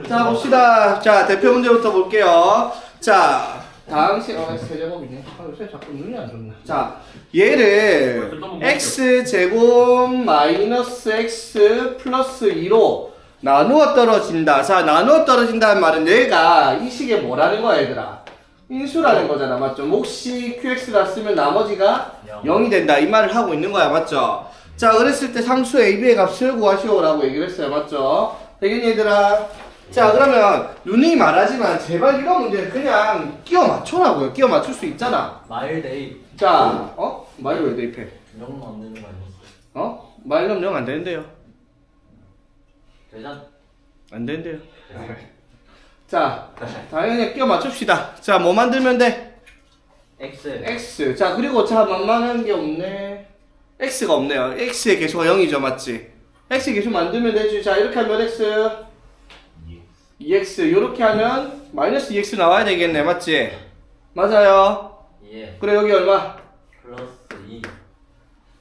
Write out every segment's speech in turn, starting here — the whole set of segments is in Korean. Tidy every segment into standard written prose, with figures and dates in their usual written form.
자 봅시다. 자 대표 문제부터 볼게요. 자 다음 시간에 세제곱이네. 요새 자꾸 눈이 안 좋네. 자 얘를 x제곱 마이너스 x 플러스 2로 나누어 떨어진다. 자 나누어 떨어진다는 말은 얘가 이 식에 뭐라는 거야 얘들아? 인수라는 거잖아 맞죠? 몫이 qx라 쓰면 나머지가 0이 된다 이 말을 하고 있는 거야 맞죠? 자 그랬을 때 상수 a, b의 값을 구하시오라고 얘기를 했어요 맞죠? 되겠니 얘들아? 자 그러면 누누이 말하지만 제발 이런 문제는 그냥 끼워 맞춰라고요. 끼워 맞출 수 있잖아. 마일 대입. 자 마일 왜 대입해? 0은 안 되는 거 아니었어? 마일 넣으면 0 안 되는데요. 대전. 안 되는데요. 자 당연히 끼워 맞춥시다. 자 뭐 만들면 돼? X. x. 자 그리고 자 만만한 게 없네. x가 없네요. x의 개수가 0이죠 맞지? x의 개수 만들면 되지. 자 이렇게 하면 x 2x 요렇게 하면 마이너스 2x 나와야 되겠네 맞지? 맞아요. 예. 그래 여기 얼마? 플러스 2.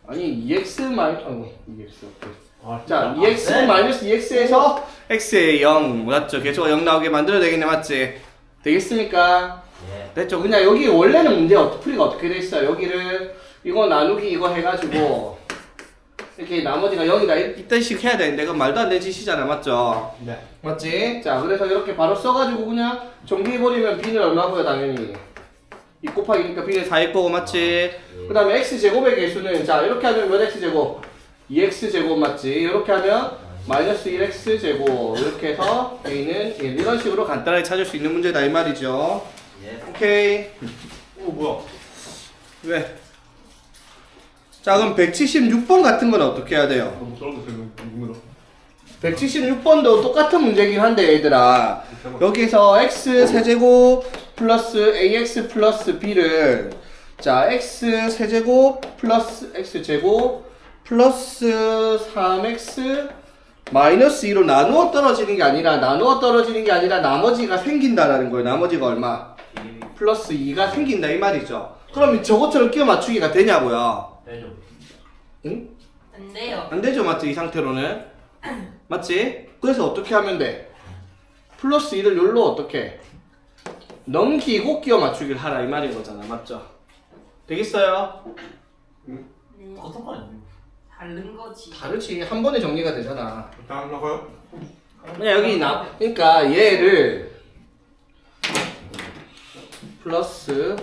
아니 2x 마이너스 2x 오케이. 자 아, 2x 네? 마이너스 2x에서 x의 0 맞죠? 개수가 0 나오게 만들어야 되겠네 맞지? 되겠습니까? 예. 됐죠? 그냥 여기 원래는 문제 풀이가 어떻게 돼 있어요? 여기를 이거 나누기 이거 해가지고 이렇게 나머지가 0이다 이딴 식 해야 되는데 그건 말도 안 되는 짓이잖아 맞죠? 네. 맞지? 자 그래서 이렇게 바로 써가지고 그냥 정리해버리면 b는 얼마고요 당연히 2 곱하기니까 b는 4일 거고 맞지? 그 다음에 x제곱의 개수는 자 이렇게 하면 몇 x제곱? 2x제곱 맞지? 이렇게 하면 마이너스 1x제곱 이렇게 해서 a는 이런 식으로 간단하게 찾을 수 있는 문제다 이 말이죠. 예. 오케이. 오 뭐야? 왜? 자 그럼 176번 같은 건 어떻게 해야 돼요? 너무 떨어졌어 눈으로. 176번도 똑같은 문제긴 한데 얘들아 여기서 x 세제곱 플러스 ax 플러스 b를 자 x 세제곱 플러스 x 제곱 플러스 3x 마이너스 2로 나누어 떨어지는 게 아니라 나머지가 생긴다라는 거예요. 나머지가 얼마? 플러스 2가 생긴다 이 말이죠. 그럼 저것처럼 끼워 맞추기가 되냐고요? 대죠. 응? 안 돼요. 안 되죠 맞지? 이 상태로는 맞지? 그래서 어떻게 하면 돼? 플러스 2를 여기로 어떻게 넘기고 끼워 맞추기를 하라 이 말인 거잖아 맞죠? 되겠어요? 네. 어떤 거 아니에요? 다른 거지. 다르지 한 번에 정리가 되잖아. 다음 나가요? 그냥 여기 그러니까 얘를 플러스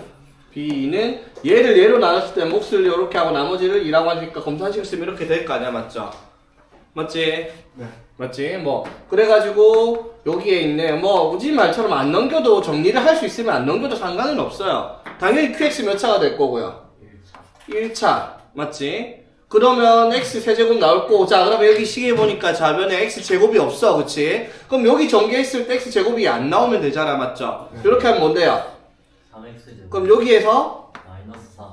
b는 얘를 얘로 나눴을 때 몫을 이렇게 하고 나머지를 2라고 하니까 검산식을 쓰면 이렇게 될 거 아니야 맞죠? 맞지? 네. 맞지? 뭐 그래가지고 여기에 있네 뭐 우지 말처럼 안 넘겨도 정리를 할 수 있으면 안 넘겨도 상관은 없어요. 당연히 qx 몇 차가 될 거고요? 1차 맞지? 그러면 x 세제곱 나올 거고 자 그러면 여기 식에 보니까 좌변에 x 제곱이 없어 그치? 그럼 여기 전개했을 때 x 제곱이 안 나오면 되잖아 맞죠? 네. 이렇게 하면 뭔데요? 3X. 그럼 여기에서 마이너스 4.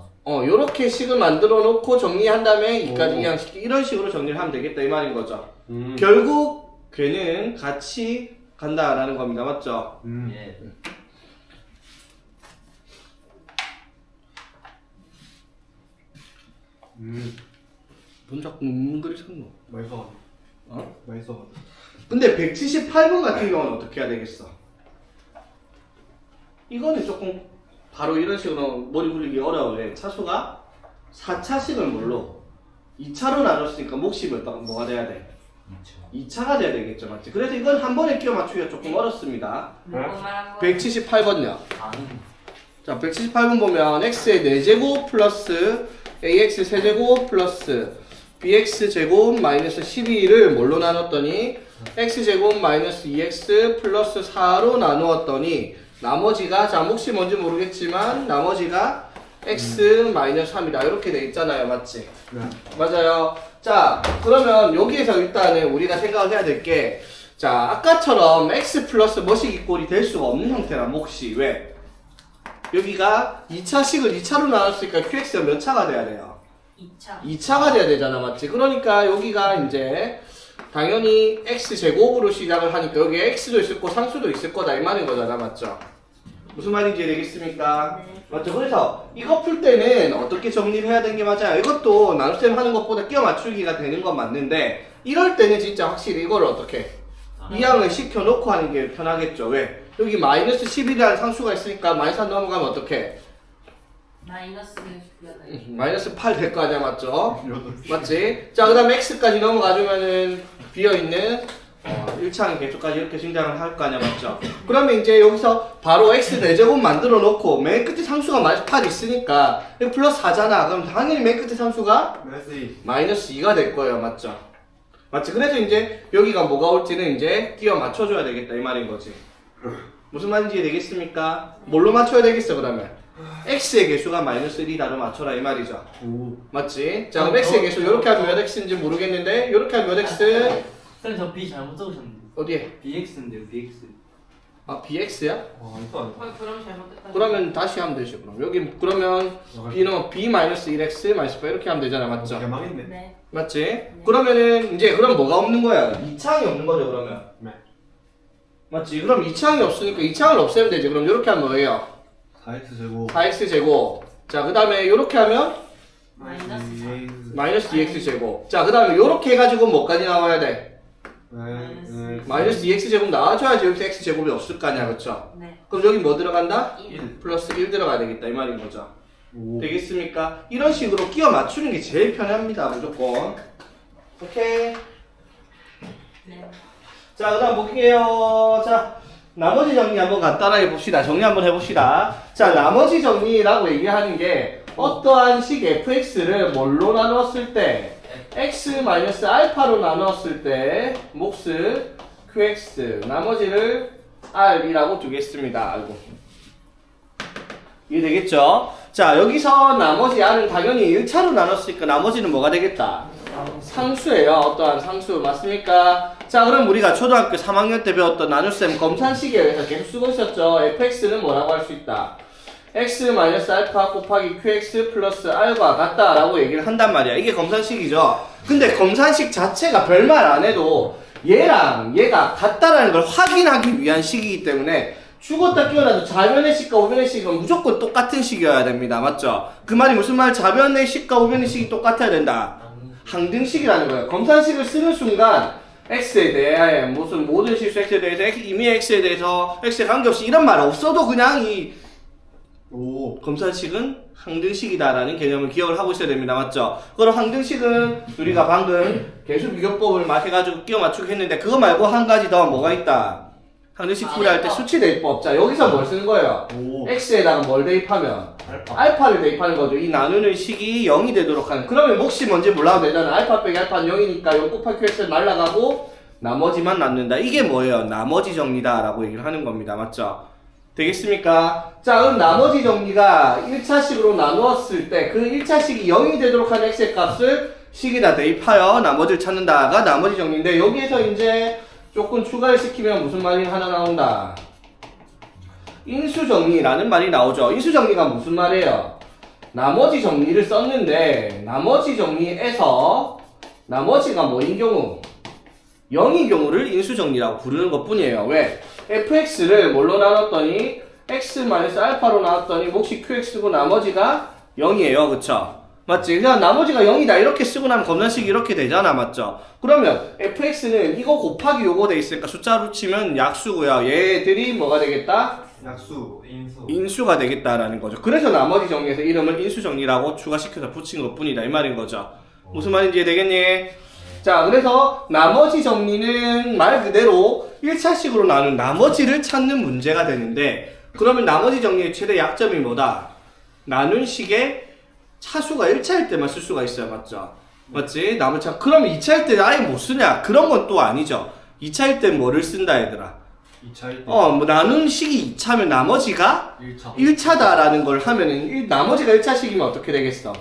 요렇게 식을 만들어 놓고 정리한 다음에 이까지 그냥 이런 식으로 정리를 하면 되겠다 이 말인 거죠. 결국 걔는 같이 간다라는 겁니다 맞죠? 예. 뭔 자꾸 글이 섰노? 맛있어. 어? 맛있어. 근데 178번 같은 경우는 어떻게 해야 되겠어? 이거는 조금 바로 이런 식으로 머리 굴리기 어려워요. 차수가 4차식을 뭘로? 2차로 나눴으니까 몫이 뭐가 돼야 돼? 2차가 돼야 되겠죠 맞지? 그래서 이건 한 번에 끼워 맞추기가 조금 어렵습니다. 뭐 말한 거? 178번요. 아니. 자 178번 보면 x의 4제곱 플러스 ax 세제곱 플러스 bx 제곱 마이너스 12를 뭘로 나눴더니 x제곱 마이너스 2x 플러스 4로 나누었더니 나머지가 자 몫이 뭔지 모르겠지만 나머지가 x 마이너스 3이다 이렇게 돼 있잖아요 맞지? 네. 맞아요. 자 그러면 여기에서 일단은 우리가 생각을 해야 될 게 자 아까처럼 x 플러스 뭐식 이꼴이 될 수가 없는 형태라 몫이 왜? 여기가 2차식을 2차로 나눴으니까 qx가 몇 차가 돼야 돼요? 2차. 2차가 돼야 되잖아 맞지? 그러니까 여기가 이제 당연히 x제곱으로 시작을 하니까 여기에 x도 있을 거고 상수도 있을 거다 이 말인 거잖아 맞죠? 무슨 말인지 되겠습니까? 네. 맞죠? 그래서 이거 풀 때는 어떻게 정리를 해야 되는 게 맞아요. 이것도 나눗셈 하는 것보다 끼워 맞추기가 되는 건 맞는데 이럴 때는 진짜 확실히 이걸 어떻게 이항을 시켜놓고 하는 게 편하겠죠. 왜? 여기 마이너스 11이라는 상수가 있으니까 마이너스 1 넘어가면 어떡해? 마이너스는 주잖아요. 마이너스 8 될 거 아니야, 맞죠? 맞지? 자, 그 다음에 x까지 넘어가주면은 비어있는 1차항 개수까지 이렇게 증가를 할 거 아니야, 맞죠? 그러면 이제 여기서 바로 x 4제곱 만들어 놓고 맨 끝에 상수가 마이너스 8 있으니까 여기 플러스 4잖아. 그럼 당연히 맨 끝에 상수가 마이너스 2가 될 거예요, 맞죠? 맞지? 그래서 이제 여기가 뭐가 올지는 이제 끼워 맞춰줘야 되겠다 이 말인 거지. 무슨 말인지 되겠습니까? 뭘로 맞춰야 되겠어 그러면? x의 개수가 마이너스 1이다로 맞춰라 이 말이죠. 맞지? 자 그럼 x의 개수 이렇게 하면 몇 x인지 모르겠는데 이렇게 하면 몇 x? 쌤, 저 B 잘못 적으셨는데. 어디에? BX인데요, BX. 아 bx야? 이거 안 그럼 잘못됐다. 그러면 다시 하면 되죠. 그럼 여기 그러면 b는 b 마이너스 1x 마이너스 8 이렇게 하면 되잖아, 맞죠? 개망했네. 네. 맞지? 그러면은 이제 그럼 뭐가 없는 거야? 2차항이 없는 거죠 그러면. 네. 맞지? 그럼 2차항이 없으니까 2차항을 없애면 되지. 그럼 이렇게 하면 뭐예요? 4x 제곱 4x 제곱. 자 그 다음에 이렇게 하면 마이너스 4. 마이너스 2x 제곱. 자 그 다음에 이렇게 해가지고 뭐까지 나와야 돼? 마이너스 2x 제곱 나와줘야지 여기서 x 제곱이 없을 거 아니야, 그쵸? 네. 그럼 여기 뭐 들어간다? 1. 플러스 1 들어가야 되겠다 이 말인 거죠. 오. 되겠습니까? 이런 식으로 끼워 맞추는 게 제일 편합니다 무조건. 오케이. 네. 자 그 다음 볼게요. 자 나머지 정리 한번 간단하게 봅시다. 정리 한번 해봅시다. 자 나머지 정리라고 얘기하는 게 어떠한 식 fx를 뭘로 나누었을 때 x-알파로 나누었을 때 몫을 qx 나머지를 r이라고 두겠습니다. 아이고. 이해되겠죠? 자 여기서 나머지 r은 당연히 1차로 나눴으니까 나머지는 뭐가 되겠다? 상수예요. 어떠한 상수 맞습니까? 자 그럼 우리가 초등학교 3학년 때 배웠던 나눗셈 검산식에 의해서 계속 쓰고 있었죠. fx는 뭐라고 할 수 있다? x-알파 곱하기 qx 플러스 r과 같다 라고 얘기를 한단 말이야. 이게 검산식이죠. 근데 검산식 자체가 별말 안 해도 얘랑 얘가 같다라는 걸 확인하기 위한 식이기 때문에 죽었다 깨어나도 좌변의 식과 우변의 식은 무조건 똑같은 식이어야 됩니다. 맞죠? 그 말이 무슨 말? 좌변의 식과 우변의 식이 똑같아야 된다. 항등식이라는 거예요. 검산식을 쓰는 순간 x에 대해 무슨 모든 실수 x에 대해서 이미 x에 대해서 x에 관계없이 이런 말 없어도 그냥 이 검산식은 항등식이다라는 개념을 기억을 하고 있어야 됩니다. 맞죠? 그럼 항등식은 우리가 방금 개수비교법을 막 해가지고 끼워 맞추기 했는데 그거 말고 한 가지 더 뭐가 있다. 항등식 풀이할 때 수치 대입법. 자 여기서 뭘 쓰는 거예요? x에다가 뭘 대입하면? 알파를 대입하는 거죠. 이 나누는 식이 0이 되도록 하는. 그러면 몫이 뭔지 몰라도 되잖아. 알파 빼기 알파는 0이니까 0 곱하기 qx는 날라가고 나머지만 남는다. 이게 뭐예요? 나머지 정리다 라고 얘기를 하는 겁니다. 맞죠? 되겠습니까? 자 그럼 나머지 정리가 1차식으로 나누었을 때 그 1차식이 0이 되도록 하는 x의 값을 식에다 대입하여 나머지를 찾는다가 나머지 정리인데 여기에서 이제 조금 추가를 시키면 무슨 말이 하나 나온다? 인수정리라는 말이 나오죠. 인수정리가 무슨 말이에요? 나머지 정리를 썼는데 나머지 정리에서 나머지가 뭐인 경우? 0인 경우를 인수정리라고 부르는 것 뿐이에요. 왜? fx를 뭘로 나눴더니 x-알파로 나눴더니 몫이 qx고 나머지가 0이에요. 그쵸? 맞지? 그냥 나머지가 0이다 이렇게 쓰고 나면 검산식이 이렇게 되잖아. 맞죠? 그러면 fx는 이거 곱하기 요거 돼 있으니까 숫자로 치면 약수고요. 얘들이 뭐가 되겠다? 약수 인수가 되겠다라는 거죠. 그래서 나머지 정리에서 이름을 인수정리라고 추가시켜서 붙인 것 뿐이다 이 말인 거죠. 무슨 말인지 되겠니? 자 그래서 나머지 정리는 말 그대로 1차식으로 나눈 나머지를 찾는 문제가 되는데 그러면 나머지 정리의 최대 약점이 뭐다? 나눈 식의 차수가 1차일 때만 쓸 수가 있어요. 맞죠? 맞지? 나머지 그러면 2차일 때 아예 못 쓰냐? 그런 건 또 아니죠. 2차일 때 뭐를 쓴다 얘들아? 2차일 때 뭐 나눈 식이 2차면 나머지가 1차다라는 걸 하면은 나머지가 1차식이면 어떻게 되겠어?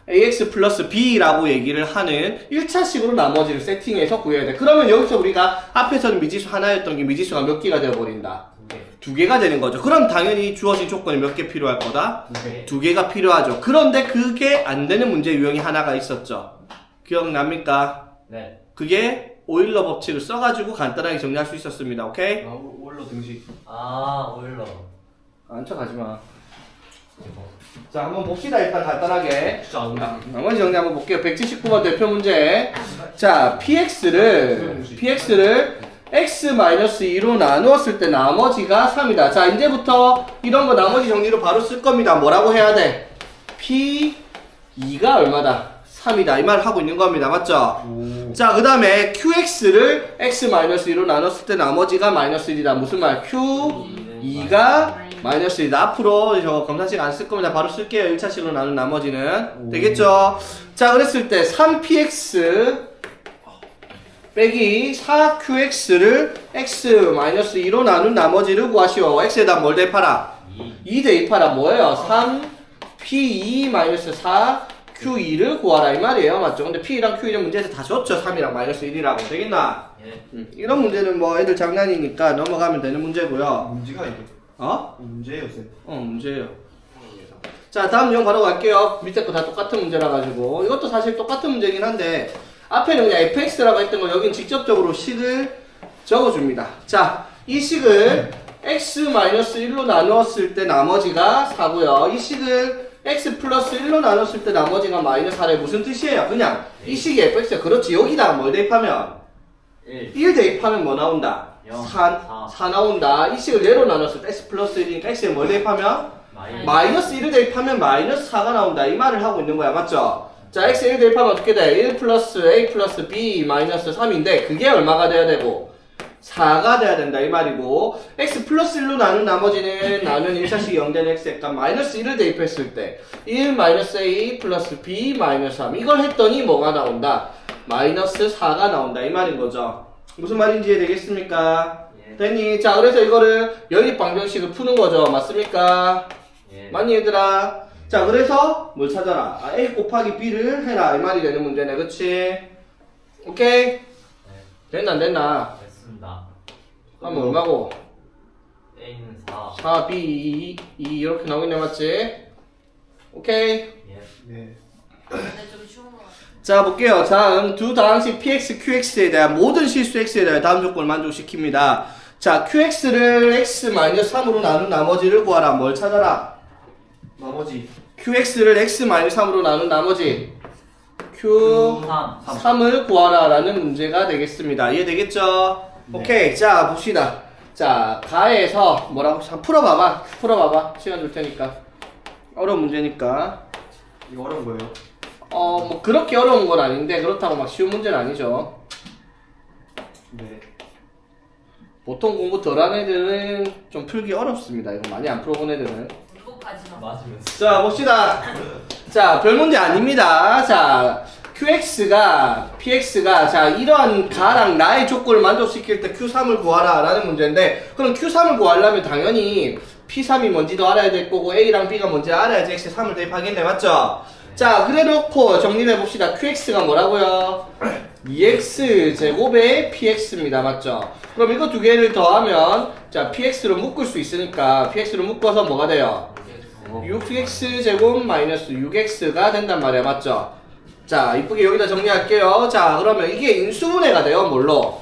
ax 플러스 b라고 얘기를 하는 1차식으로 나머지를 세팅해서 구해야 돼. 그러면 여기서 우리가 앞에서는 미지수 하나였던 게 미지수가 몇 개가 되어버린다? 2개가 되는 거죠. 그럼 당연히 주어진 조건이 몇 개 필요할 거다? 2개가 필요하죠. 그런데 그게 안 되는 문제 유형이 하나가 있었죠. 기억납니까? 네. 그게 오일러 법칙을 써가지고 간단하게 정리할 수 있었습니다. 오케이? 오일러 등식 오일러. 안 척하지마. 자 한번 봅시다. 일단 간단하게 진짜 안 나머지 정리 한번 볼게요. 179번 대표 문제. 자, px를 x-2로 나누었을 때 나머지가 3이다. 자, 이제부터 이런 거 나머지 정리로 바로 쓸 겁니다. 뭐라고 해야 돼? p2가 얼마다? 3이다. 이 말을 하고 있는 겁니다. 맞죠? 자, 그 다음에 qx를 x-2로 나눴을 때 나머지가 -1이다. 무슨 말? q2가 -1이다. 앞으로 저 검사식 안 쓸 겁니다. 바로 쓸게요. 1차식으로 나눈 나머지는. 되겠죠? 자, 그랬을 때 3px 빼기 4qx를 x-2로 나눈 나머지를 구하시오. x에다 뭘 대입하라? 2 대입하라. 뭐예요? 3p2-4q2를 구하라 이 말이에요. 맞죠? 근데 p랑 q는 문제에서 다 줬죠. 3이랑 -1이라고. 되겠나? 예. 이런 문제는 뭐 애들 장난이니까 넘어가면 되는 문제고요. 문제가 이게. 어? 문제예요, 쌤. 문제예요. 자, 다음 내용 바로 갈게요. 밑에 거 다 똑같은 문제라 가지고. 이것도 사실 똑같은 문제긴 한데 앞에는 그냥 fx라고 했던 거 여긴 직접적으로 식을 적어줍니다. 자, 이 식을 x-1로 나누었을 때 나머지가 4고요. 이 식을 x 플러스 1로 나눴을 때 나머지가 -4래. 무슨 뜻이에요? 그냥 이 식이 fx야. 그렇지. 여기다가 뭘 대입하면 1 대입하면 뭐 나온다? 4 나온다. 이 식을 얘로 나눴을 때 x 플러스 1이니까 x에 뭘 대입하면? -1을 대입하면 -4가 나온다. 이 말을 하고 있는 거야. 맞죠? 자, x에 1 대입하면 어떻게 돼? 1 플러스 a 플러스 b 마이너스 3인데 그게 얼마가 돼야 되고? 4가 돼야 된다 이 말이고 x 플러스 1로 나눈 나머지는 나눈 1차식 0되는 x에 값 -1을 대입했을 때 1 a 플러스 b 마이너스 3 이걸 했더니 뭐가 나온다? -4가 나온다 이 말인 거죠. 무슨 말인지 이해되겠습니까? 예. 됐니? 자, 그래서 이거를 연립 방정식을 푸는 거죠. 맞습니까? 예. 맞니 얘들아? 자, 그래서 뭘 찾아라? a 곱하기 b를 해라 이 말이 되는 문제네. 그치? 오케이? 됐나 안 됐나? 됐습니다. 하면 얼마고? A는 4. 4, B, 2 이렇게 나오겠네. 맞지? 오케이? 예. 네. 근데 좀 쉬운 거 같아. 자, 볼게요. 자, 두 다항식 px, qx에 대한 모든 실수 x에 대한 다음 조건을 만족시킵니다. 자, qx를 x-3으로 나눈 나머지를 구하라. 뭘 찾아라? 나머지. qx를 x-3으로 나눈 나머지 q3을 구하라 라는 문제가 되겠습니다. 이해되겠죠? 네. 오케이. 자, 봅시다. 자, 가에서 뭐라고? 자, 풀어봐봐. 시간 줄 테니까. 어려운 문제니까. 이거 어려운 거예요? 뭐 그렇게 어려운 건 아닌데 그렇다고 막 쉬운 문제는 아니죠. 네. 보통 공부 덜한 애들은 좀 풀기 어렵습니다. 이거 많이 안 풀어본 애들은. 반복하지 마. 맞으면서. 자, 봅시다. 자, 별 문제 아닙니다. 자, px가 자, 이러한 가랑 나의 조건을 만족시킬 때 q3을 구하라 라는 문제인데 그럼 q3을 구하려면 당연히 p3이 뭔지도 알아야 될 거고 a랑 b가 뭔지 알아야지 x에 3을 대입하겠네. 맞죠? 자, 그래 놓고 정리해 봅시다. qx가 뭐라고요? 2x 제곱의 px입니다. 맞죠? 그럼 이거 두 개를 더하면 자, px로 묶을 수 있으니까 px로 묶어서 뭐가 돼요? 6x 제곱 마이너스 6x가 된단 말이야. 맞죠? 자, 이쁘게 여기다 정리할게요. 자, 그러면 이게 인수분해가 돼요. 뭘로?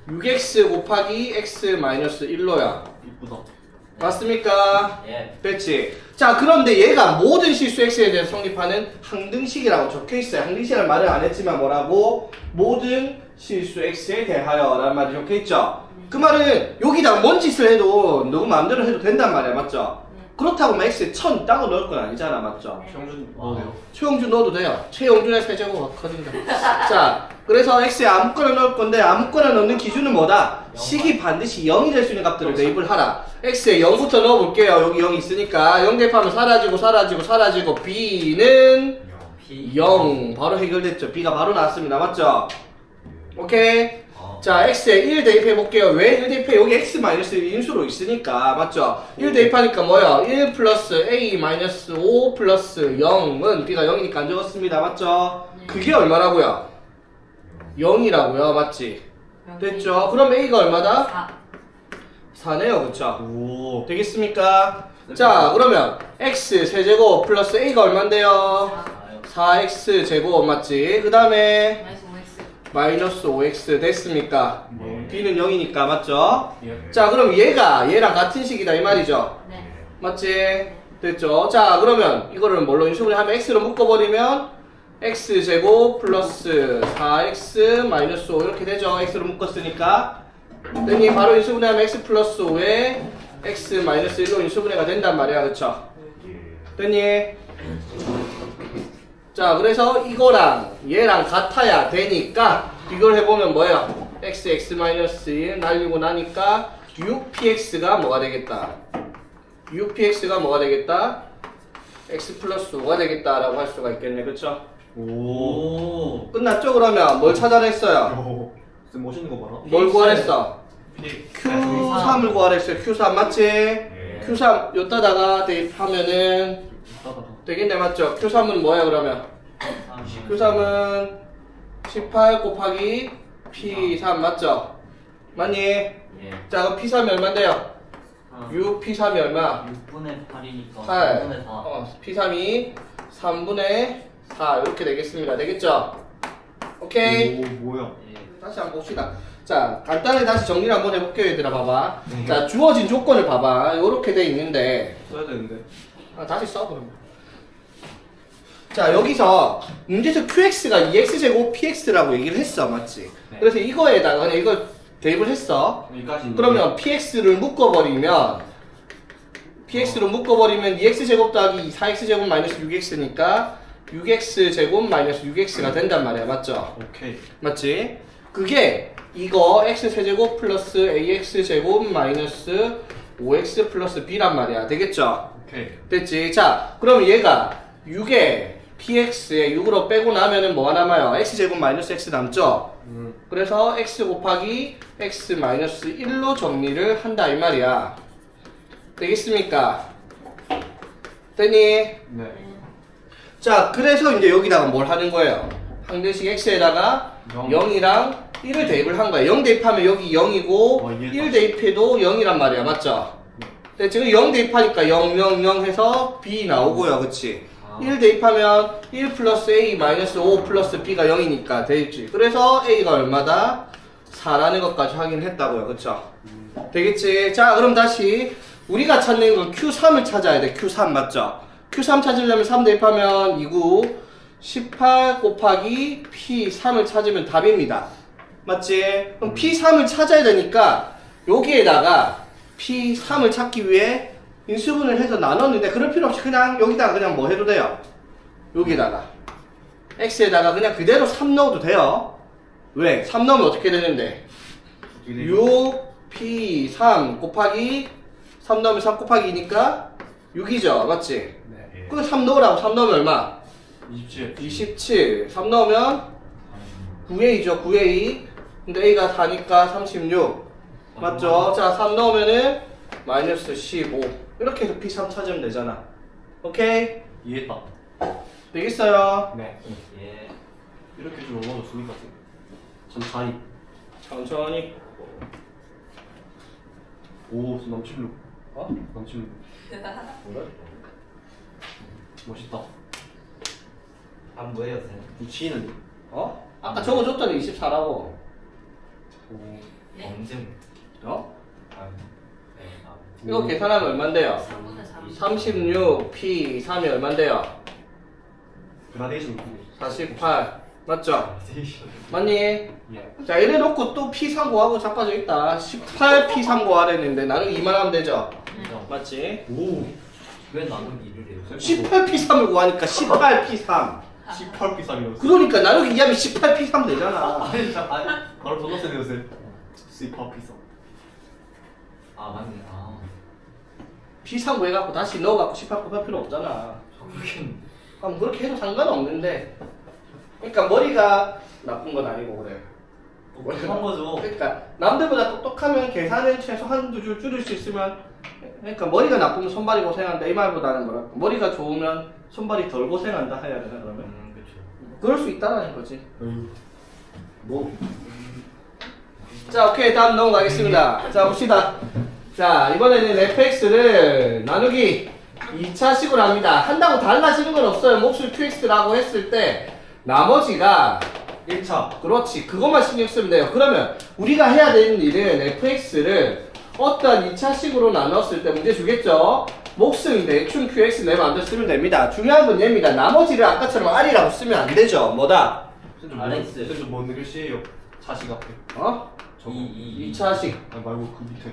6x 곱하기 x 마이너스 1로야. 이쁘다. 맞습니까? 예. 됐지? 자, 그런데 얘가 모든 실수 x에 대해서 성립하는 항등식이라고 적혀있어요. 항등식이라는 말을 안 했지만 뭐라고? 모든 실수 x에 대하여 라는 말이 적혀있죠? 그 말은 여기다 뭔 짓을 해도 누구 마음대로 해도 된단 말이야. 맞죠? 그렇다고 막 x에 1000 따고 넣을 건 아니잖아. 맞죠? 정준 넣어요. 최용준 넣어도 돼요. 최용준의 세제곱 커진다. 자, 그래서 x에 아무거나 넣을 건데 아무거나 넣는 기준은 뭐다? 식이 반드시 0이 될 수 있는 값들을 대입을 하라. x에 0부터 넣어볼게요. 여기 0이 있으니까 0 대입하면 사라지고 b는 0 바로 해결됐죠. b가 바로 나왔습니다. 맞죠? 오케이? 자, x에 1 대입해볼게요. 왜 1 대입해? 여기 x-1 인수로 있으니까. 맞죠? 1 대입하니까 뭐야? 1 플러스 a-5 플러스 0은 b가 0이니까 안 적었습니다. 맞죠? 그게 얼마라고요? 0이라고요. 맞지? 됐죠? 그럼 a가 얼마다? 4네요. 그쵸? 오. 되겠습니까? 자, 그러면 x 세제곱 플러스 a가 얼만데요? 4x 제곱 맞지? 그 다음에 마이너스 5x. 마이너스 5x 됐습니까? 네. b는 0이니까 맞죠? 예. 자, 그럼 얘랑 같은 식이다 이 말이죠? 네. 맞지? 됐죠? 자, 그러면 이거를 뭘로 인수분해 하면 x로 묶어버리면 x제곱 플러스 4x 마이너스 5 이렇게 되죠. x로 묶었으니까. 됐니? 바로 인수분해하면 x 플러스 5에 x 마이너스 1로 인수분해가 된단 말이야. 그쵸? 됐니? 자, 그래서 이거랑 얘랑 같아야 되니까 이걸 해보면 뭐예요? x 마이너스 1 날리고 나니까 6px가 뭐가 되겠다? 6px가 뭐가 되겠다? x 플러스 5가 되겠다라고 할 수가 있겠네. 그쵸? 오. 끝났죠? 그러면 뭘 찾아냈어요? 오. 쌤 멋있는 거 봐라. 뭘 구하랬어? 네, Q3을 구하랬어요. Q3 맞지? Q3 여기다가 대입하면은 따다가. 되겠네. 맞죠? Q3은 뭐야 그러면? Q3은 18 곱하기 P3 맞죠? 맞니? 예. 자 그럼 P3이 얼만데요? 6 P3이 얼마? 6분의 8이니까 8 3분의 4. P3이 3분의 4 이렇게 되겠습니다. 되겠죠? 오케이? 오 뭐야? 예. 다시 한번 봅시다. 자, 간단히 다시 정리를 한번 해볼게요, 얘들아. 봐봐. 네. 자, 주어진 조건을 봐봐. 요렇게 돼 있는데. 써야 되는데. 다시 써, 그러면. 자, 여기서 문제에서 QX가 2X제곱 PX라고 얘기를 했어. 맞지? 네. 그래서 이거에다가 그냥 이걸 대입을 했어. 여기까지. 그러면 PX를 묶어버리면 2X제곱 더하기 4X제곱 마이너스 6X니까 6X제곱 마이너스 6X가 된단 말이야. 맞죠? 오케이. 맞지? 그게 이거 x세제곱 플러스 ax제곱 마이너스 5x 플러스 b란 말이야. 되겠죠? 오케이. 됐지? 자, 그럼 얘가 6에 px에 6으로 빼고 나면은 뭐가 남아요? x제곱 마이너스 x 남죠? 그래서 x 곱하기 x 마이너스 1로 정리를 한다 이 말이야. 되겠습니까? 됐니? 네. 자, 그래서 이제 여기다가 뭘 하는 거예요? 항등식 x에다가 0. 0이랑 1을 대입을 한 거야. 0 대입하면 여기 0이고 이해했다. 1 대입해도 0이란 말이야. 맞죠? 근데 지금 0 대입하니까 0, 0, 0 해서 b 나오고요. 그치? 1 대입하면 1 플러스 a 마이너스 5 플러스 b가 0이니까 되겠지. 그래서 a가 얼마다? 4라는 것까지 확인했다고요. 그쵸? 되겠지? 자, 그럼 다시 우리가 찾는 건 Q3을 찾아야 돼. Q3 맞죠? Q3 찾으려면 3 대입하면 2구 18 곱하기 P3을 찾으면 답입니다. 맞지? 그럼 P3을 찾아야 되니까 여기에다가 P3을 찾기 위해 인수분을 해서 나눴는데 그럴 필요 없이 그냥 여기다가 그냥 뭐 해도 돼요? 여기다가 X에다가 그냥 그대로 3 넣어도 돼요. 왜? 3 넣으면 어떻게 되는데? 6P3 곱하기 3 넣으면 3 곱하기 2니까 6이죠. 맞지? 네. 그 3 넣으라고. 3 넣으면 얼마? 27. 27. 3 넣으면 9A죠. 9A. 근데 A가 4니까 36. 맞죠? 자, 3 넣으면은 마이너스 15. 이렇게 해서 P3 찾으면 되잖아. 오케이? 이해했다. 되겠어요? 네. 예. 이렇게 좀 넘어졌으니까 천천히. 천천히. 오, 넘칠룩. 어? 넘칠룩. 뭐라? 멋있다. 안 뭐예요, 쌤? 부치는. 어? 아까 적어줬더니 24라고. 오. 검증. 어? 아, 네. 아. 이거 계산하면 얼만데요? 3분의 3. 36, P3이 얼만데요? 그라데이션. 48. 맞죠? 그라데이션. 맞니? 예. 자, 이래 놓고 또 P3 구하고 자빠져 있다. 18 P3 구하랬는데 나는 2만 하면 되죠? 그죠? 맞지? 오. 왜 나누기 2를 해요? 18 P3을 구하니까 18 P3. 18 비싸기로. 그러니까 나누기 2하면 18 P3 되잖아. 아니, 바로 돈 넣었어요, 요새. 18 비싸. 아, 맞네. 아. P3 구해갖고 다시 넣어갖고 18 곱할 필요 없잖아. 그렇긴. 그렇게 해도 상관없는데. 그러니까 머리가 나쁜 건 아니고 그래. 한 거죠. 그러니까 남들보다 똑똑하면 계산을 최소 한두 줄 줄일 수 있으면, 그러니까 머리가 나쁘면 손발이 고생한다 이 말보다는 뭐랄까, 머리가 좋으면 손발이 덜 고생한다 해야 되나 그러면? 그쵸. 그럴 수 있다는 거지. 뭐? 자, 오케이, 다음 넘어가겠습니다. 자, 봅시다. 자, 이번에는 fx를 나누기 2차식으로 합니다. 한다고 달라지는 건 없어요. 몫을 qx라고 했을 때 나머지가 1차. 그렇지, 그것만 신경 쓰면 돼요. 그러면 우리가 해야 되는 일은 fx를 어떤 2차식으로 나눴을 때 문제 주겠죠? 몫은 대충 QX 내 마음대로 쓰면 됩니다. 중요한 건 얘입니다. 나머지를 아까처럼 R이라고 쓰면 안 되죠. 뭐다? RX. 쌤좀 뭔 글씨예요? 차식 앞에. 어? 이 2차식 아 말고 그 밑에.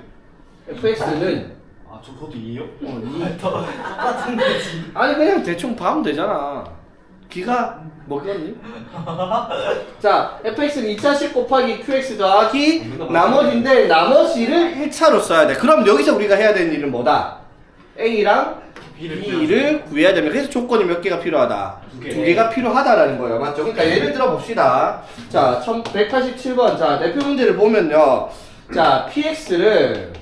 fx는 아저 그것도 2요? 똑같은 거지. 아니 그냥 대충 봐면 되잖아. 기가 먹였니? 자, fx는 2차식 곱하기 qx 더하기 나머지인데 나머지를 1차로 써야 돼. 그럼 여기서 우리가 해야 되는 일은 뭐다? a랑 b를 구해야 되면 그래서 조건이 몇 개가 필요하다? 두 개. 두 개가 필요하다라는 거예요. 맞죠? 그러니까 예를 들어 봅시다. 자, 187번. 자, 대표 문제를 보면요. 자, px를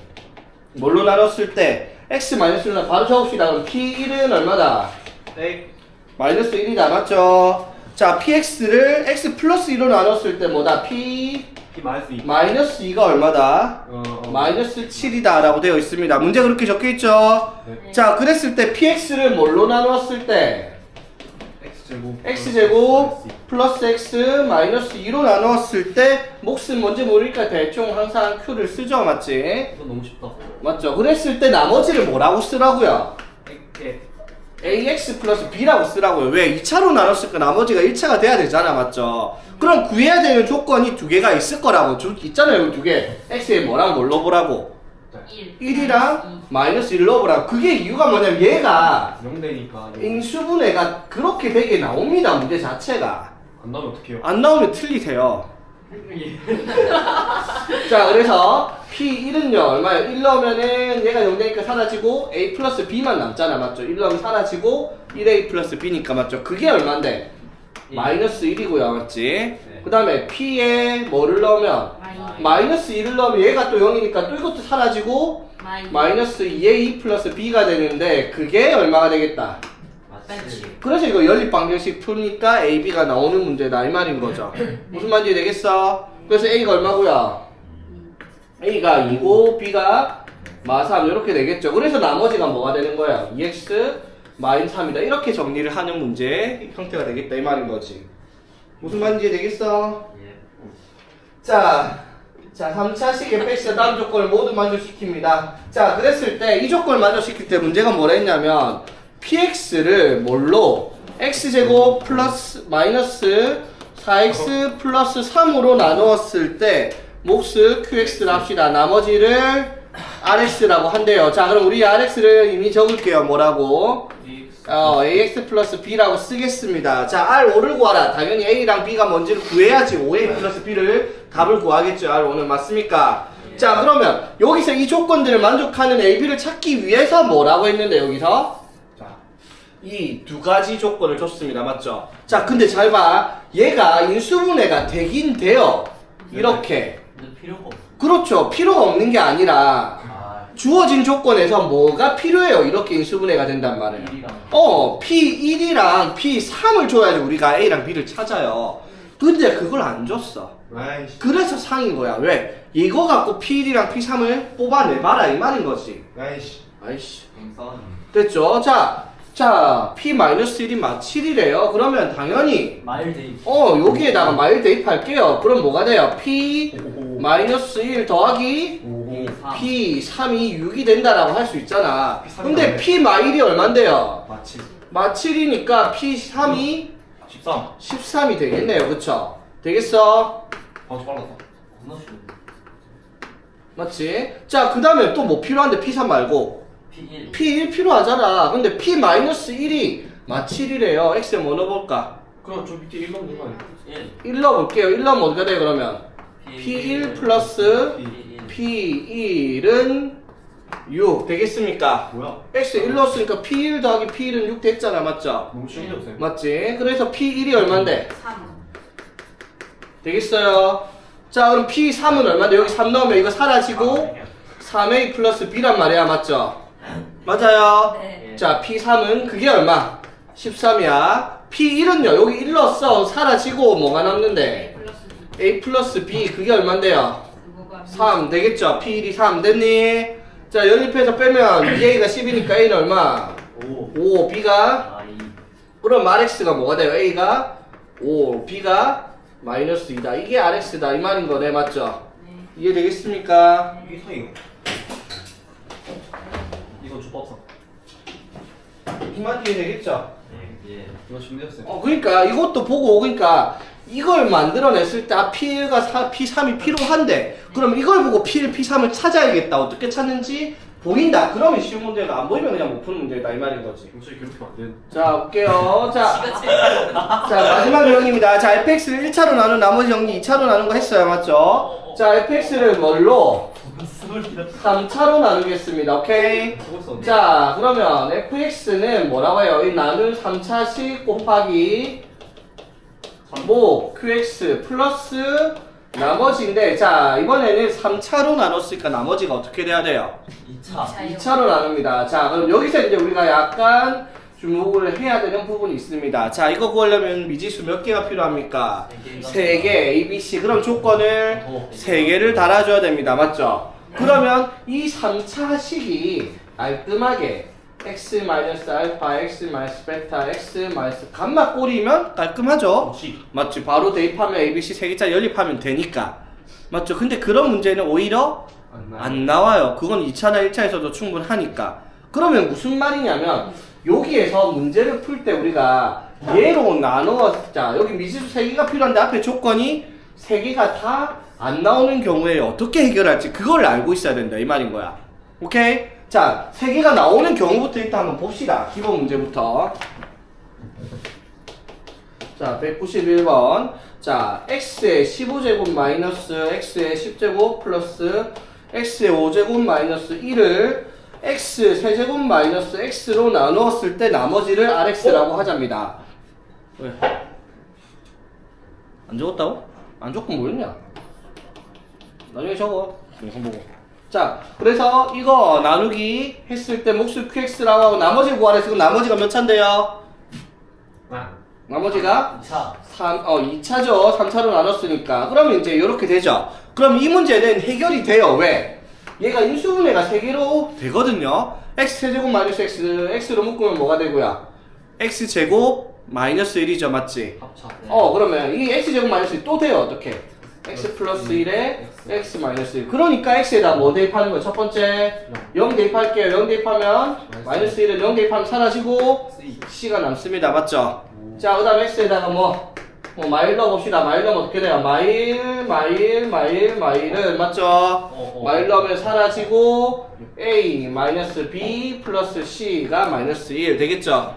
뭘로 나눴을 때 x-1로 바로 적읍시다. 그럼 p1은 얼마다? 네. 마이너스 1이다. 맞죠? 자, px를 x 플러스 2로 나눴을 때 뭐다? p P 마이너스 2. 마이너스 2가 얼마다? 마이너스 7이다 라고 되어 있습니다. 문제 그렇게 적혀 있죠? 네. 자, 그랬을 때 px를 뭘로 나눴을 때 x제곱. x제곱 플러스 x 마이너스 2로 나누었을 때 몫은 뭔지 모르니까 대충 항상 q를 쓰죠. 맞지? 이거 너무 쉽다. 맞죠? 그랬을 때 나머지를 뭐라고 쓰라고요? 예. ax 플러스 b라고 쓰라고요. 왜? 2차로 나눴으니까 나머지가 1차가 돼야 되잖아. 맞죠? 그럼 구해야 되는 조건이 두 개가 있을 거라고. 있잖아요. 여기 두 개. x에 뭐랑 뭘 넣어보라고? 1. 1이랑 마이너스 1 넣어보라고. 그게 이유가 뭐냐면 얘가 0되니까. 인수분해가 그렇게 되게 나옵니다. 문제 자체가. 안 나오면 어떡해요? 안 나오면 틀리세요. 자, 그래서 P1은요, 얼마예요? 1 넣으면은 얘가 0되니까 사라지고 A 플러스 B만 남잖아. 맞죠? 1 넣으면 사라지고 1A 플러스 B니까 맞죠? 그게 얼만데? 마이너스 1이고요. 맞지? 그 다음에 P에 뭐를 넣으면? 마이너스 1을 넣으면 얘가 또 0이니까 또 이것도 사라지고 마이너스 2A 플러스 B가 되는데 그게 얼마가 되겠다? 맞지. 그래서 이거 연립방정식 푸니까 A, B가 나오는 문제다 이 말인 거죠. 무슨 말인지 되겠어? 그래서 A가 얼마고요? A가 2고 B가 마3 이렇게 되겠죠. 그래서 나머지가 뭐가 되는 거야? 2x 마이너스 3이다. 이렇게 정리를 하는 문제 형태가 되겠다 이 말인 거지. 무슨 말인지 되겠어? 예. 자, 3차식 fx가 다음 조건을 모두 만족시킵니다. 자, 그랬을 때 이 조건을 만족시킬 때 문제가 뭐라 했냐면 px를 뭘로 x제곱 플러스 마이너스 4x 플러스 3으로 나누었을 때 몫을 qx를 합시다. 나머지를 rx라고 한대요. 자, 그럼 우리 rx를 이미 적을게요. 뭐라고? ax 플러스 b라고 쓰겠습니다. 자, r5를 구하라. 당연히 a랑 b가 뭔지를 구해야지 5a 플러스 b를 답을 구하겠죠. r5는 맞습니까? 자, 그러면 여기서 이 조건들을 만족하는 a, b를 찾기 위해서 뭐라고 했는데 여기서? 이 두 가지 조건을 줬습니다. 맞죠? 자, 근데 잘 봐. 얘가 인수분해가 되긴 돼요. 이렇게. 근데 필요가 없어. 그렇죠. 필요가 없는 게 아니라 아, 주어진 조건에서 뭐가 필요해요? 이렇게 인수분해가 된단 말이에요. 1이랑. P1이랑 P3을 줘야지 우리가 A랑 B를 찾아요. 근데 그걸 안 줬어. 아이씨. 그래서 상인 거야. 왜? 이거 갖고 P1이랑 P3을 뽑아내봐라 이 말인 거지. 아이씨. 아이씨. 싸우니. 됐죠? 자, P-1이 막 7이래요. 그러면 당연히 마일 데이. 여기에다가 마일 대입할게요. 그럼 뭐가 돼요? P-1 더하기 P3이 6이 된다라고 할 수 있잖아. P3이 근데 나오네. P-1이 얼만데요? 마치. 마 7이니까 P3이 13. 13이 되겠네요. 그쵸? 되겠어? 방수 빨랐다. 겁나 쉬워. 맞지? 자, 그 다음에 또 뭐 필요한데 P3 말고 P1. P1 필요하잖아. 근데 P-1이 마 7이래요. X에 뭐 넣어볼까? 그럼 저 밑에 1 넣는 거 아니야? 1. 1 넣어볼게요. 1 넣으면 어디가 돼요 그러면? P1 플러스 P1. P1은 6 되겠습니까? 뭐야? X에 1 넣었으니까 P1 더하기 P1은 6 됐잖아. 맞죠? 너무 쉬운데요, 쌤? 맞지? 그래서 P1이 얼만데? 3. 되겠어요? 자, 그럼 P3은 얼만데? 여기 3 넣으면 이거 사라지고 3A 플러스 B란 말이야. 맞죠? 맞아요. 네. 자, P3은 그게 얼마? 13이야. P1은요. 여기 1 넣었어. 사라지고 뭐가 남는데? A 플러스 B 그게 얼만데요? 그거가 3 되겠죠? P1이 3 됐니? 자, 연립해서 빼면 2A가 10이니까 A는 얼마? 5. 5 B가 아, 2. 그럼 RX가 뭐가 돼요? A가 5 B가 마이너스 2다. 이게 RX다 이 말인 거네. 맞죠? 네. 이해되겠습니까? 이게 사이가. 이건 조법상. 무슨 말인지 이해되겠죠? 예. 이거 준비했어요. 그러니까 이것도 보고 그러니까 이걸 만들어냈을 때 P3이 필요한데 그럼 이걸 보고 P3을 찾아야겠다. 어떻게 찾는지 보인다. 그러면 쉬운 문제가 안 보이면 그냥 못 푸는 문제다 이 말인 거지. 혹시 괴롭히면 안 돼. 자 볼게요. 자 지가 제일 마지막 유형입니다. 자 fx를 1차로 나눈 나머지 정리 2차로 나눈 거 했어요. 맞죠? 자 fx를 뭘로? 3차로 나누겠습니다. 오케이? 자 그러면 fx는 뭐라고 해요? 이 나눌 3차식 곱하기 뭐 qx 플러스 나머지인데 자 이번에는 3차로 나눴으니까 나머지가 어떻게 돼야 돼요? 2차. 2차로 나눕니다. 자 그럼 여기서 이제 우리가 약간 주목을 해야 되는 부분이 있습니다. 자 이거 구하려면 미지수 몇 개가 필요합니까? 3개 A, B, C. 그럼 조건을 3개를 달아줘야 됩니다. 맞죠? 맞죠? 이 3차식이 깔끔하게 x-알파, x-베타, x-감마 꼴이면 깔끔하죠? 맞지? 바로 대입하면 A, B, C 3개짜리 연립하면 되니까. 맞죠? 근데 그런 문제는 오히려 안 나와요. 그건 2차나 1차에서도 충분하니까. 그러면 무슨 말이냐면 여기에서 문제를 풀 때 우리가 얘로 나누자. 여기 미지수 3개가 필요한데 앞에 조건이 3개가 다 안 나오는 경우에 어떻게 해결할지 그걸 알고 있어야 된다 이 말인 거야. 오케이? 자, 3개가 나오는 경우부터 일단 한번 봅시다. 기본 문제부터. 자, 191번. 자, x의 15제곱 마이너스 x의 10제곱 플러스 x의 5제곱 마이너스 1을 x 세제곱 마이너스 x로 나누었을 때 나머지를 rx라고 하자입니다. 왜? 안 적었다고? 안 적으면 뭐였냐? 나중에 적어. 영상 보고. 자, 그래서 이거 나누기 했을 때 몫을 qx라고 하고 나머지 구하래. 지금 나머지가 몇 차인데요? 나머지가 2차. 2차죠. 3차로 나눴으니까. 그러면 이제 이렇게 되죠. 그럼 이 문제는 해결이 돼요. 왜? 얘가 인수분해가 3개로 되거든요. x 세제곱 마이너스 x로 묶으면 뭐가 되고요? x제곱 마이너스 1이죠. 맞지? 합차. 그러면 이 x제곱 마이너스 1 또 돼요. 어떻게? x 플러스 1에 x 마이너스 1. 그러니까 x에다 뭐 대입하는 거? 첫 번째 0 대입할게요. 0 대입하면 마이너스 1에 0 대입하면 사라지고 c가 남습니다. 맞죠? 자, 그 다음에 x에다가 뭐 마일 넣어봅시다. 마일 넣으면 어떻게 돼요? 마일은 맞죠? 마일 넣으면 사라지고 a 마이너스 b 플러스 c가 마이너스 1 되겠죠?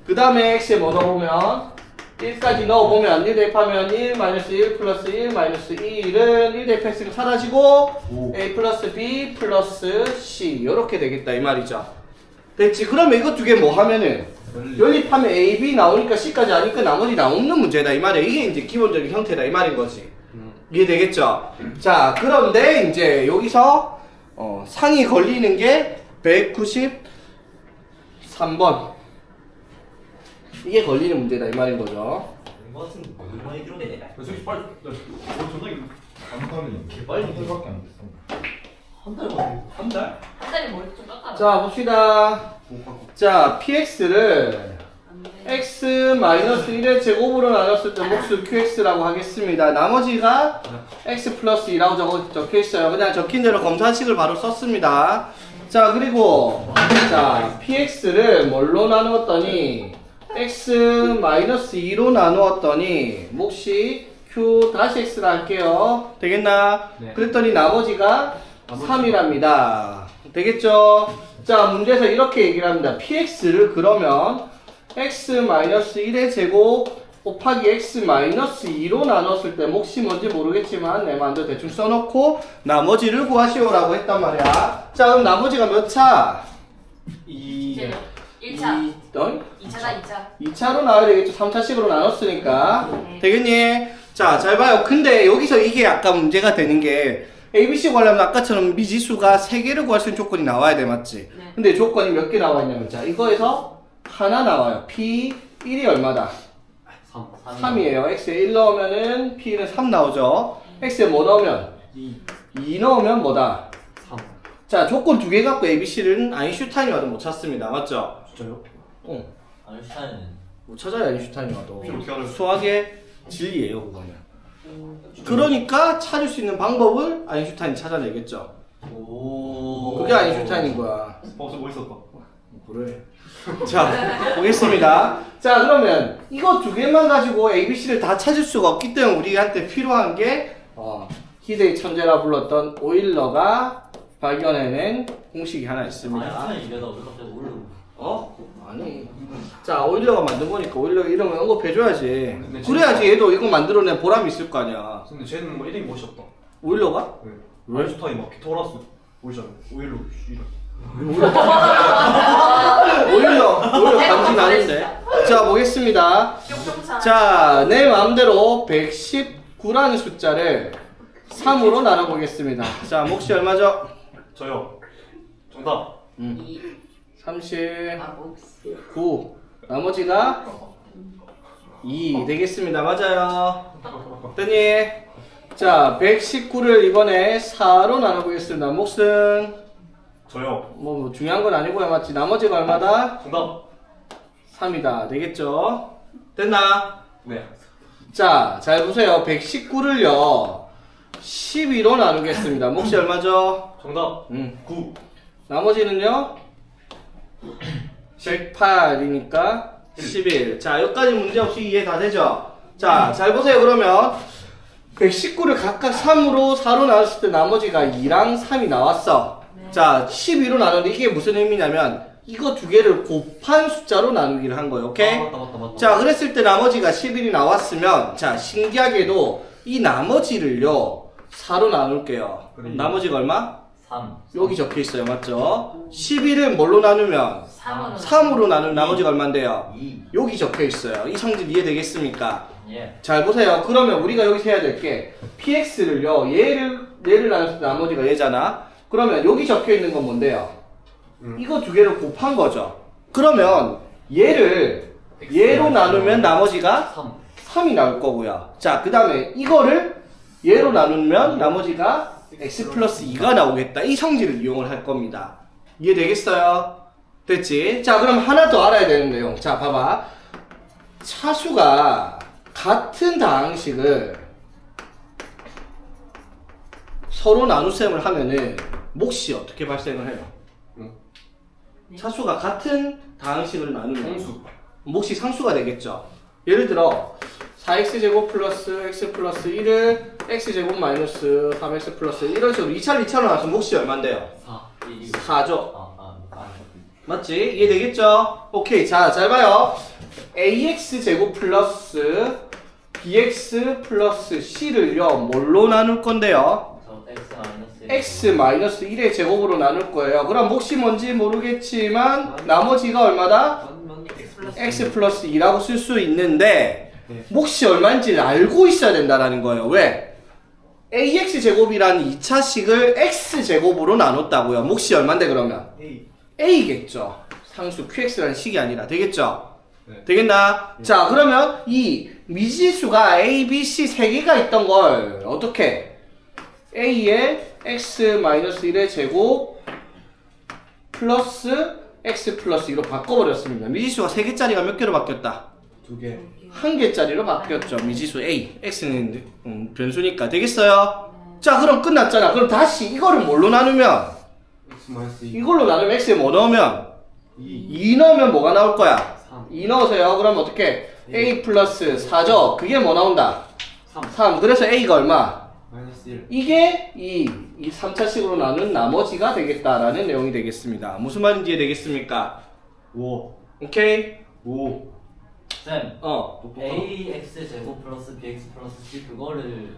그 다음에 x에 뭐 넣어보면 1까지 넣어보면 1 대입하면 1 마이너스 1 플러스 1 마이너스 1은 1 대입했으면 사라지고 a 플러스 b 플러스 c 이렇게 되겠다 이 말이죠. 됐지? 그러면 이거 두 개 뭐 하면은 연립하면 a, b 나오니까 c까지 하니까 나머지 나오는 문제다 이 말이야. 이게 이제 기본적인 형태다 이 말인 거지. 이해되겠죠? 자, 그런데 이제 여기서 상이 걸리는 게 193번 이게 걸리는 문제다 이 말인 거죠. 이거 같은 거 많이 들었네. 솔직히 빨리. 존나 안타는 개빨리 밖에 안 됐어. 한 달 만에. 한 달? 한 달에 머리 좀 깎아라. 자, 봅시다. 자, px를 안 돼. x-1의 제곱으로 나눴을 때 몫을 qx라고 하겠습니다. 나머지가 x 플러스 2라고 적혀있어요. 그냥 적힌 대로 검사식을 바로 썼습니다. 자, 그리고 자 px를 뭘로 나누었더니 x-2로 나누었더니 몫이 q 다시 x라 할게요. 되겠나? 네. 그랬더니 나머지가 3이랍니다. 되겠죠? 자, 문제에서 이렇게 얘기를 합니다. px를 그러면 x-1의 제곱 곱하기 x-2로 나눴을 때 몫이 뭔지 모르겠지만 내 마음대로 대충 써놓고 나머지를 구하시오라고 했단 말이야. 자, 그럼 나머지가 몇 차? 이제 1차. 2차다 2차. 2차로 나와야 되겠죠. 3차식으로 나눴으니까. 네. 되겠니? 자, 잘 봐요. 근데 여기서 이게 약간 문제가 되는 게 ABC 구하려면 아까처럼 미지수가 3개를 구할 수 있는 조건이 나와야 돼. 맞지? 네. 근데 조건이 몇 개 나와 있냐면 자, 이거에서 하나 나와요. P1이 얼마다? 3이에요. X에 1 넣으면은 P는 3 나오죠. X에 뭐 넣으면? 2 넣으면 뭐다? 3. 자, 조건 2개 갖고 ABC는 아인슈타인이 와도 못 찾습니다. 맞죠? 진짜요? 응. 아인슈타인은 못 찾아요. 아인슈타인이 와도. 어떻게 알아요? 수학의 진리예요, 그거는. 그러니까 찾을 수 있는 방법을 아인슈타인이 찾아내겠죠. 오. 그게 아인슈타인인 거야. 벌써 멋있었다. 그래. 자, 보겠습니다. 자, 그러면 이거 두 개만 가지고 ABC를 다 찾을 수가 없기 때문에 우리한테 필요한 게 희대의 천재라 불렀던 오일러가 발견해낸 공식이 하나 있습니다. 아인슈타인이 왜 갑자기 올라? 아니. 자, 오일러가 만든 거니까 오일러가 이름을 언급해줘야지. 그래야지 얘도 이거 만들어낸 보람이 있을 거 아니야. 근데 쟤는 뭐 이름이 멋이 없다. 오일러가? 네. 아인슈타인 막 피타고라스 보이잖아요. 오일로 이런. 오일러 간지 나는데. 자, 보겠습니다. 뿅뿅차. 자, 내 마음대로 119라는 숫자를 3으로 나눠보겠습니다. 자, 몫이 얼마죠? 저요. 정답. 2. 39. 아, 뭐. 나머지가 2 되겠습니다. 맞아요. 됐니? 자, 119를 이번에 4로 나눠보겠습니다. 몫은 저요. 뭐 중요한 건 아니고요. 맞지? 나머지가 얼마다? 정답. 3이다. 되겠죠? 됐나? 네. 자, 잘 보세요. 119를요 12로 나누겠습니다. 몫이 얼마죠? 정답. 9. 나머지는요 108이니까 11. 자, 여기까지 문제없이 이해 다 되죠? 자, 잘 보세요. 그러면 119를 각각 3으로 4로 나눴을 때 나머지가 2랑 3이 나왔어. 자, 12로 나누는데 이게 무슨 의미냐면 이거 두 개를 곱한 숫자로 나누기를 한 거예요. 오케이? 맞다. 자, 그랬을 때 나머지가 11이 나왔으면 자, 신기하게도 이 나머지를요 4로 나눌게요. 그래. 나머지가 얼마? 3. 여기 적혀 있어요. 맞죠? 11을 뭘로 나누면 3으로. 3으로 나누면 나머지가 얼마인데요? 2. 여기 적혀 있어요. 이 성질 이해되겠습니까? 예. 잘 보세요. 그러면 우리가 여기서 해야 될 게 px를요 얘를 나눴을 때 나머지가 얘잖아. 그러면 여기 적혀 있는 건 뭔데요? 이거 두 개를 곱한 거죠. 그러면 얘로 나누면 나머지가 3. 3이 나올 거고요. 자, 그 다음에 이거를 얘로 나누면 나머지가 x 플러스 2가 나오겠다. 이 성질을 이용을 할 겁니다. 이해되겠어요? 됐지? 자, 그럼 하나 더 알아야 되는 내용. 자, 봐봐. 차수가 같은 다항식을 서로 나눗셈을 하면은 몫이 어떻게 발생을 해요? 차수가 같은 다항식을 나누면 상수. 몫이 상수가 되겠죠. 예를 들어 4x제곱 플러스 x 플러스 1을 x제곱 마이너스 3x 플러스 1 이런 식으로 2차로 나눠서 몫이 얼만데요? 4. 4죠. 맞지? 이해되겠죠? 오케이. 자, 잘 봐요. ax제곱 플러스 bx 플러스 c를요 뭘로 나눌 건데요? x 마이너스 1의 제곱으로 나눌 거예요. 그럼 몫이 뭔지 모르겠지만 나머지가 얼마다? x 플러스 2라고 쓸 수 있는데 몫이 얼마인지를 알고 있어야 된다라는 거예요. 왜? ax 제곱이라는 2차식을 x 제곱으로 나눴다고요. 몫이 얼만데 그러면? a겠죠. 상수 qx라는 식이 아니라. 되겠죠? 네. 되겠나? 자, 그러면 이 미지수가 a, b, c 세 개가 있던 걸 어떻게? a의 x-1의 제곱 플러스 x 플러스 2로 바꿔버렸습니다. 미지수가 3개짜리가 몇 개로 바뀌었다? 2개. 1개짜리로 바뀌었죠. 미지수 a. x는 변수니까. 되겠어요? 자, 그럼 끝났잖아. 그럼 다시 이거를 뭘로 나누면? x 마이너스 2. 이걸로 나누면 x에 뭐 넣으면? 2. 2 넣으면 뭐가 나올 거야? 3. 2 넣으세요. 그럼 어떻게? a 플러스 4죠? 그게 뭐 나온다? 3. 그래서 a가 얼마? 마이너스 1. 이게 이 3차식으로 나눈 나머지가 되겠다라는 내용이 되겠습니다. 무슨 말인지 이해되겠습니까? 5. 오케이? 5. 쌤. 똑똑하다. ax 제곱 플러스 bx 플러스 c 그거를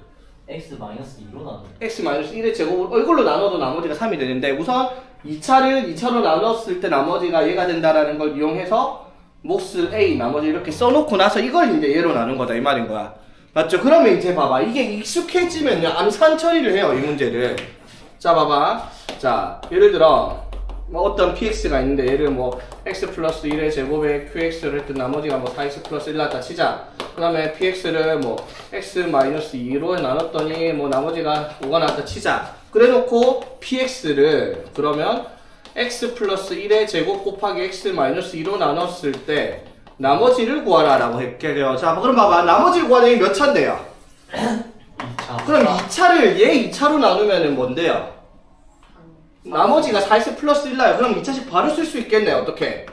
x 마이너스 2로 나누. x-1의 제곱으로 이걸로 나눠도 나머지가 3이 되는데 우선 2차로 나눴을 때 나머지가 얘가 된다라는 걸 이용해서 몫을 a 나머지 이렇게 써놓고 나서 이걸 이제 얘로 나눈 거다 이 말인 거야. 맞죠? 그러면 이제 봐봐. 이게 익숙해지면요 암산 처리를 해요 이 문제를. 자, 봐봐. 자, 예를 들어 뭐 어떤 px가 있는데 얘를 뭐 x 플러스 1의 제곱에 qx를 했던 나머지가 뭐 4x 플러스 1 나왔다 치자. 그 다음에 px를 뭐 x 마이너스 2로 나눴더니 뭐 나머지가 5가 나왔다 치자. 그래 놓고 px를 그러면 x 플러스 1의 제곱 곱하기 x 마이너스 2로 나눴을 때 나머지를 구하라 라고 했게요. 자, 그럼 봐봐. 나머지를 구하는 게 몇 차인데요? 2차. 그럼 2차를 얘 2차로 나누면은 뭔데요? 나머지가 4x 플러스 1 나요. 그럼 2차식 바로 쓸 수 있겠네. 어떻게?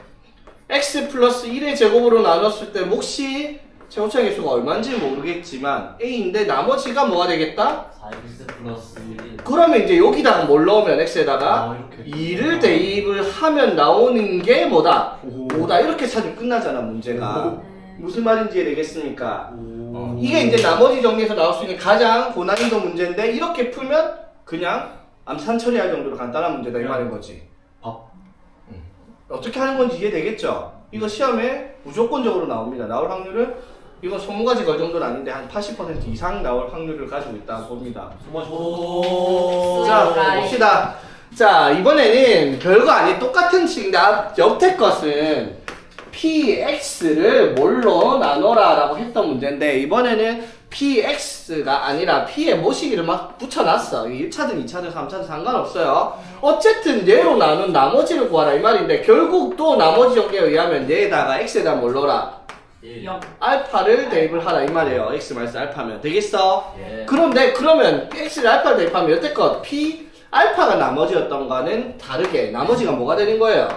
x 플러스 1의 제곱으로 나눴을 때 몫이 제곱차의 개수가 얼마인지 모르겠지만 a인데 나머지가 뭐가 되겠다? 4x 플러스 1. 그러면 이제 여기다가 뭘 넣으면 x에다가 이렇게. 2를 대입을 하면 나오는 게 뭐다? 5다. 이렇게 찾으면 끝나잖아 문제가. 무슨 말인지 이해되겠습니까? 이게 이제 나머지 정리해서 나올 수 있는 가장 고난이도 문제인데 이렇게 풀면 그냥 암산 처리할 정도로 간단한 문제다 이 말인 거지. 어떻게 하는 건지 이해되겠죠? 이거 시험에 무조건적으로 나옵니다. 나올 확률은 이거 20가지 걸 정도는 아닌데 한 80% 이상 나올 확률을 가지고 있다고 봅니다. 자, 봅시다. 자, 이번에는 별거 아닌 똑같은 식인데 옆에 것은 px를 뭘로 나눠라 라고 했던 문제인데 이번에는 px가 아니라 p의 모시기를 막 붙여놨어. 1차든 2차든 3차든 상관없어요. 어쨌든 얘로 나눈 나머지를 구하라 이 말인데 결국 또 나머지 정리에 의하면 얘에다가 x에다 뭘 넣어라? 0. 알파를 대입을 하라 이 말이에요. x 마이너스 알파면 되겠어? 예. 그런데 그러면 x를 알파를 대입하면 여태껏 p 알파가 나머지였던 거는 다르게 나머지가 뭐가 되는 거예요?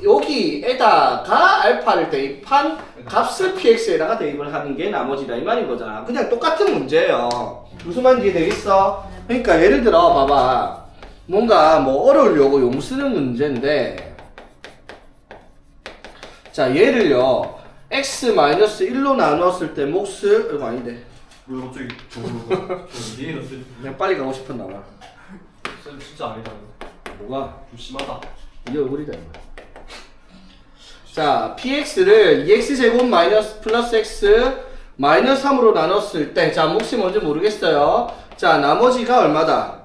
여기에다가 알파를 대입한 값을 px에다가 대입을 하는 게 나머지다 이 말인 거잖아. 그냥 똑같은 문제예요. 무슨 말인지 되겠어? 그러니까 예를 들어 봐봐. 뭔가 뭐 어려우려고 용 쓰는 문제인데 자 얘를요 x-1로 나눴을 때 몫을 이거 아닌데 왜 갑자기 이해가 없어. 그냥 빨리 가고 싶었나 봐. 쌤 진짜 아니다. 뭐가? 좀 심하다. 이 얼굴이다 이거. 자 px를 2x제곱 마이너스 플러스 x 마이너스 3으로 나눴을 때 자 몫이 뭔지 모르겠어요. 자 나머지가 얼마다?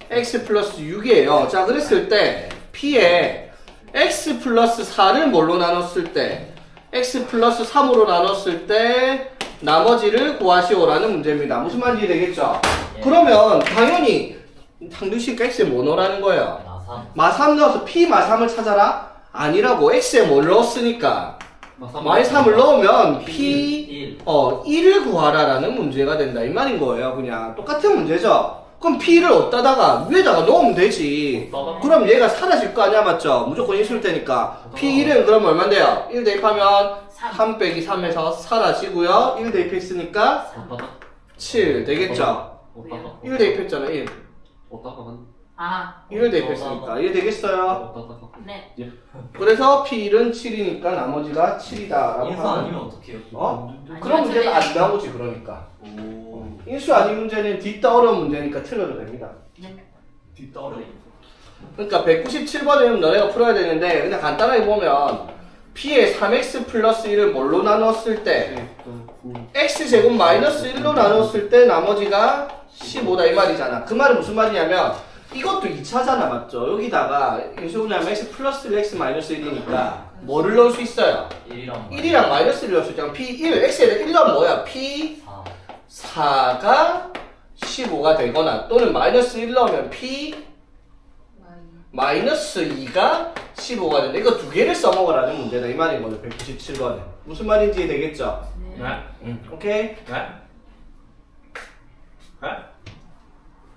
x 플러스 6이에요. 자 그랬을 때 p에 x 플러스 4를 뭘로 나눴을 때 x 플러스 3으로 나눴을 때 나머지를 구하시오라는 문제입니다. 무슨 말인지 되겠죠? 예. 그러면 당연히 상등식 x에 뭐 넣으라는 거예요? 마3. 마3 넣어서 p 마3을 찾아라? 아니라고 x에 뭘 넣었으니까 마3을 넣으면 p 1을 구하라라는 문제가 된다 이 말인 거예요. 그냥 똑같은 문제죠. 그럼 p를 어디다가 위에다가 넣으면 되지. 그럼 얘가 사라질 거 아니야 맞죠? 무조건 있을 테니까 p1은 그럼 얼만데요? 1 대입하면 3 빼기 3에서 사라지고요. 1 대입했으니까 7 되겠죠? 1 대입했잖아 1 아, 1을 대입했으니까 이해 되겠어요? 네. 그래서 p1은 7이니까 나머지가 7이다 라고 인수 하면 아니면 어떡해요? 어? 아니, 그런 문제가 맞아요. 안 나오지 그러니까 오. 인수 아닌 문제는 뒷다 어려운 문제니까 틀려도 됩니다. 네. 뒷떠려. 그러니까 197번은 너네가 풀어야 되는데 그냥 간단하게 보면 p의 3x 플러스 1을 뭘로 나눴을 때 x제곱 마이너스 1로 나눴을 때 나머지가 15다 이 말이잖아. 그 말은 무슨 말이냐면 이것도 2차잖아 맞죠? 여기다가 인수분해하면 x 플러스 1 x 마이너스 1이니까 뭐를 넣을 수 있어요? 1이랑 마이너스 1을 넣을 수 있잖아. p1 x에다 1 넣으면 뭐야? p 4가 15가 되거나 또는 마이너스 1 넣으면 p 마이너스 2가 15가 된다. 이거 두 개를 써먹으라는 문제다 이 말인 거죠. 197번에 무슨 말인지 되겠죠? 네? 오케이? 네? 네?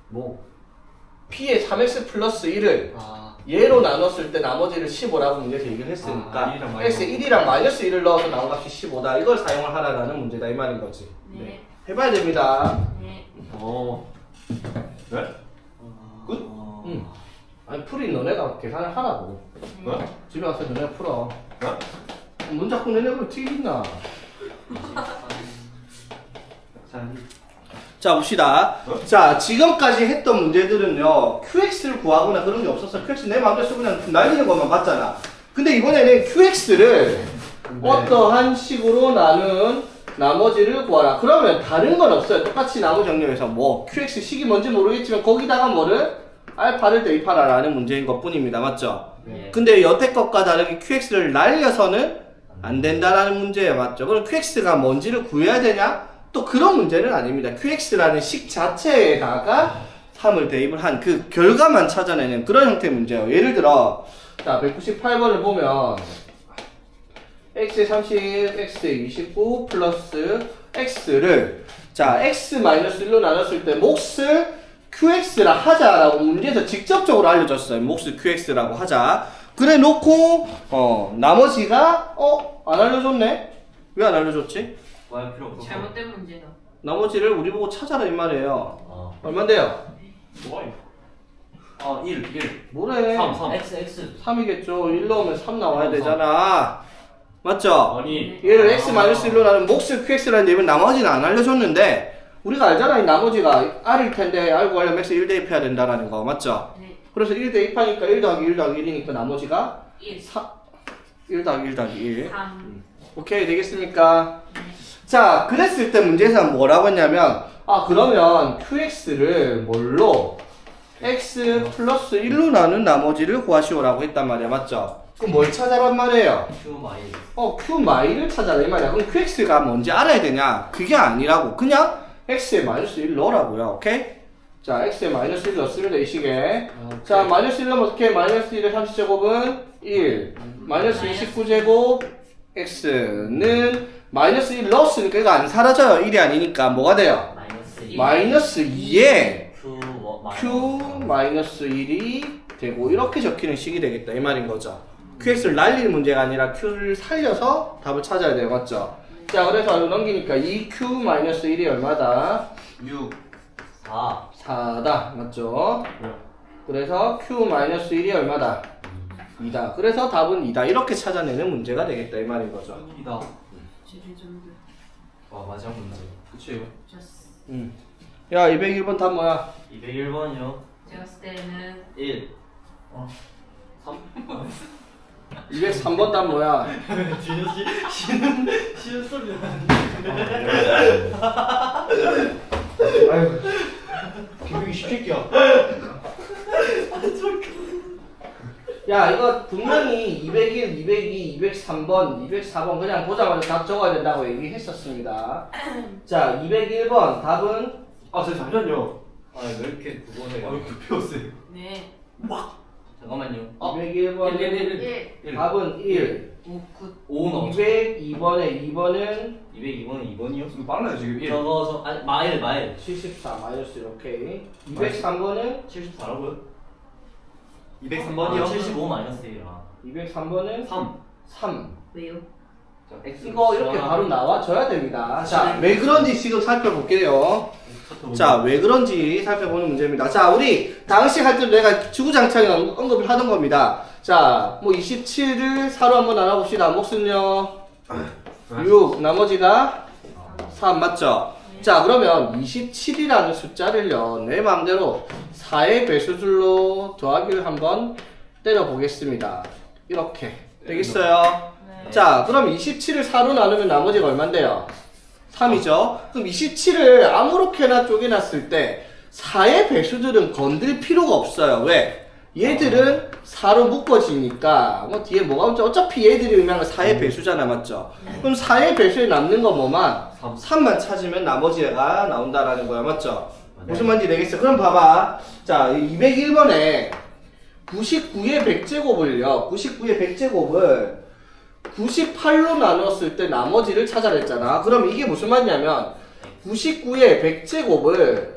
뭐? p의 3x 플러스 1을 아. 얘로 나눴을 때 나머지를 15라고 문제에서 얘기를 했으니까 아, 1이랑 마이너스 x에 1이랑 마이너스 1을 넣어서 나온 값이 15다. 이걸 사용을 하라는 문제다 이 말인 거지. 네. 해봐야 됩니다. 네. 네? 굿? 응. 아니 풀이 너네가 계산을 하라고. 네? 집에 가서 너네가 풀어. 네? 뭔 자꾸 너네가 튀긴다. 자 봅시다. 자 지금까지 했던 문제들은요 QX를 구하거나 그런 게 없었어. QX 내 마음대로 쓰고 그냥 날리는 것만 봤잖아. 근데 이번에는 QX를 어떠한 식으로 나눈 나머지를 구하라. 그러면 다른 건 없어요. 똑같이 나머지 정리해서 뭐 QX 식이 뭔지 모르겠지만 거기다가 뭐를 알파를 대입하라 라는 문제인 것 뿐입니다. 맞죠? 네. 근데 여태 것과 다르게 QX를 날려서는 안 된다라는 문제예요. 맞죠? 그럼 QX가 뭔지를 구해야 되냐? 또 그런 문제는 아닙니다. QX라는 식 자체에다가 3을 대입을 한 그 결과만 찾아내는 그런 형태의 문제예요. 예를 들어 자 198번을 보면 x에 30, x에 29 플러스 x를 자 x-1로 나눴을 때 몫을 QX라 하자라고 문제에서 직접적으로 알려줬어요. 몫을 QX라고 하자. 그래 놓고 나머지가 안 알려줬네? 왜 안 알려줬지? 구할 필요 없어. 잘못된 문제다. 나머지를 우리 보고 찾아라 이 말이에요. 어. 얼만데요? 좋아요. 1. 뭐래? 3. X. 3이겠죠. 1 넣으면 3 나와야 되잖아. 맞죠? 아니. 얘를 x-1로 나는 몫을 qx라는 얘기는 나머지는 안 알려줬는데 우리가 알잖아. 이 나머지가 r일 텐데 알고 가려면 x 1 대입해야 된다라는 거 맞죠? 네. 그래서 1 대입하니까 1 더하기 1 더하기 1이니까 나머지가 1. 1 더하기 1 더하기 1 3. 오케이 되겠습니까? 자 그랬을 때 문제에서 뭐라고 했냐면 그러면 qx를 뭘로 x 플러스 1로 나눈 나머지를 구하시오라고 했단 말이야 맞죠? 그럼 뭘 찾아란 말이에요? Q 마이. q마이를 찾아라 이 말이야. 그럼 qx가 뭔지 알아야 되냐? 그게 아니라고 그냥 x에 마이너스 1 넣으라고요. 오케이? 자 x에 마이너스 1 넣습니다 이 시계. 자 마이너스 1 넣으면 어떻게? 마이너스 1의 30제곱은 1 마이너스 29제곱 x는 마이너스 1 넣었으니까 이거 안 사라져요. 1이 아니니까 뭐가 돼요? 마이너스 2. 마이너스 2에 Q q 마이너스 1이 되고 이렇게 적히는 식이 되겠다 이 말인 거죠. qx를 날리는 문제가 아니라 q를 살려서 답을 찾아야 돼요 맞죠? 자 그래서 넘기니까 2q 마이너스 1이 얼마다? 6. 4. 4다 맞죠? 그래서 q 마이너스 1이 얼마다? 2다. 그래서 답은 2다. 이렇게 찾아내는 문제가 되겠다 이 말인 거죠. 이다. 제주정도. 와 마지막 문제. 그치? 좋았어. 야 201번 답 뭐야? 201번이요. 제가 봤을 때는 1. 3. 203번 답 뭐야? 뒤에서 쉬는 소리 아유. 김국이 쉽겠기야. 야 이거 분명히 201, 202, 203번, 204번 그냥 보자마자 답 적어야 된다고 얘기했었습니다. 자 201번 답은 잠시만요. 왜 이렇게 그거네요? 급해졌어요. 네. 잠깐만요. 201번 1. 답은 1 5, 9. 5는 없어. 202번에 2번은 202번은 2번이요? 지금 빨라요 지금 1. 아니 마일. 74 마이너스 1 오케이 203번은 74라고요? 203번이요? 75 마이너스 1이라. 203번은 3. 3 왜요? 이거 이렇게 바로 나와줘야 됩니다. 자, 왜 그런지 지금 살펴볼게요. 자, 왜 그런지 살펴보는 문제입니다. 자, 우리 다음식 할 때도 내가 주구장창 언급을 하던 겁니다. 자, 뭐 27을 4로 한번 나눠봅시다. 몫은요? 6, 나머지가 3 맞죠? 자, 그러면 27이라는 숫자를요, 내 마음대로 4의 배수들로 더하기를 한번 때려보겠습니다. 이렇게. 되겠어요? 네. 자, 그럼 27을 4로 나누면 나머지가 얼만데요? 3이죠? 그럼 27을 아무렇게나 쪼개놨을 때 4의 배수들은 건들 필요가 없어요. 왜? 얘들은 4로 묶어지니까 뭐 뒤에 뭐가 없죠? 어차피 얘들이 의미하는 4의 배수잖아, 맞죠? 그럼 4의 배수에 남는 거 뭐만? 3만 찾으면 나머지가 나온다라는 거야, 맞죠? 무슨 말인지 되겠어? 그럼 봐봐. 자, 201번에 99의 100제곱을요. 99의 100제곱을 98로 나눴을 때 나머지를 찾아냈잖아. 그럼 이게 무슨 말이냐면 99의 100제곱을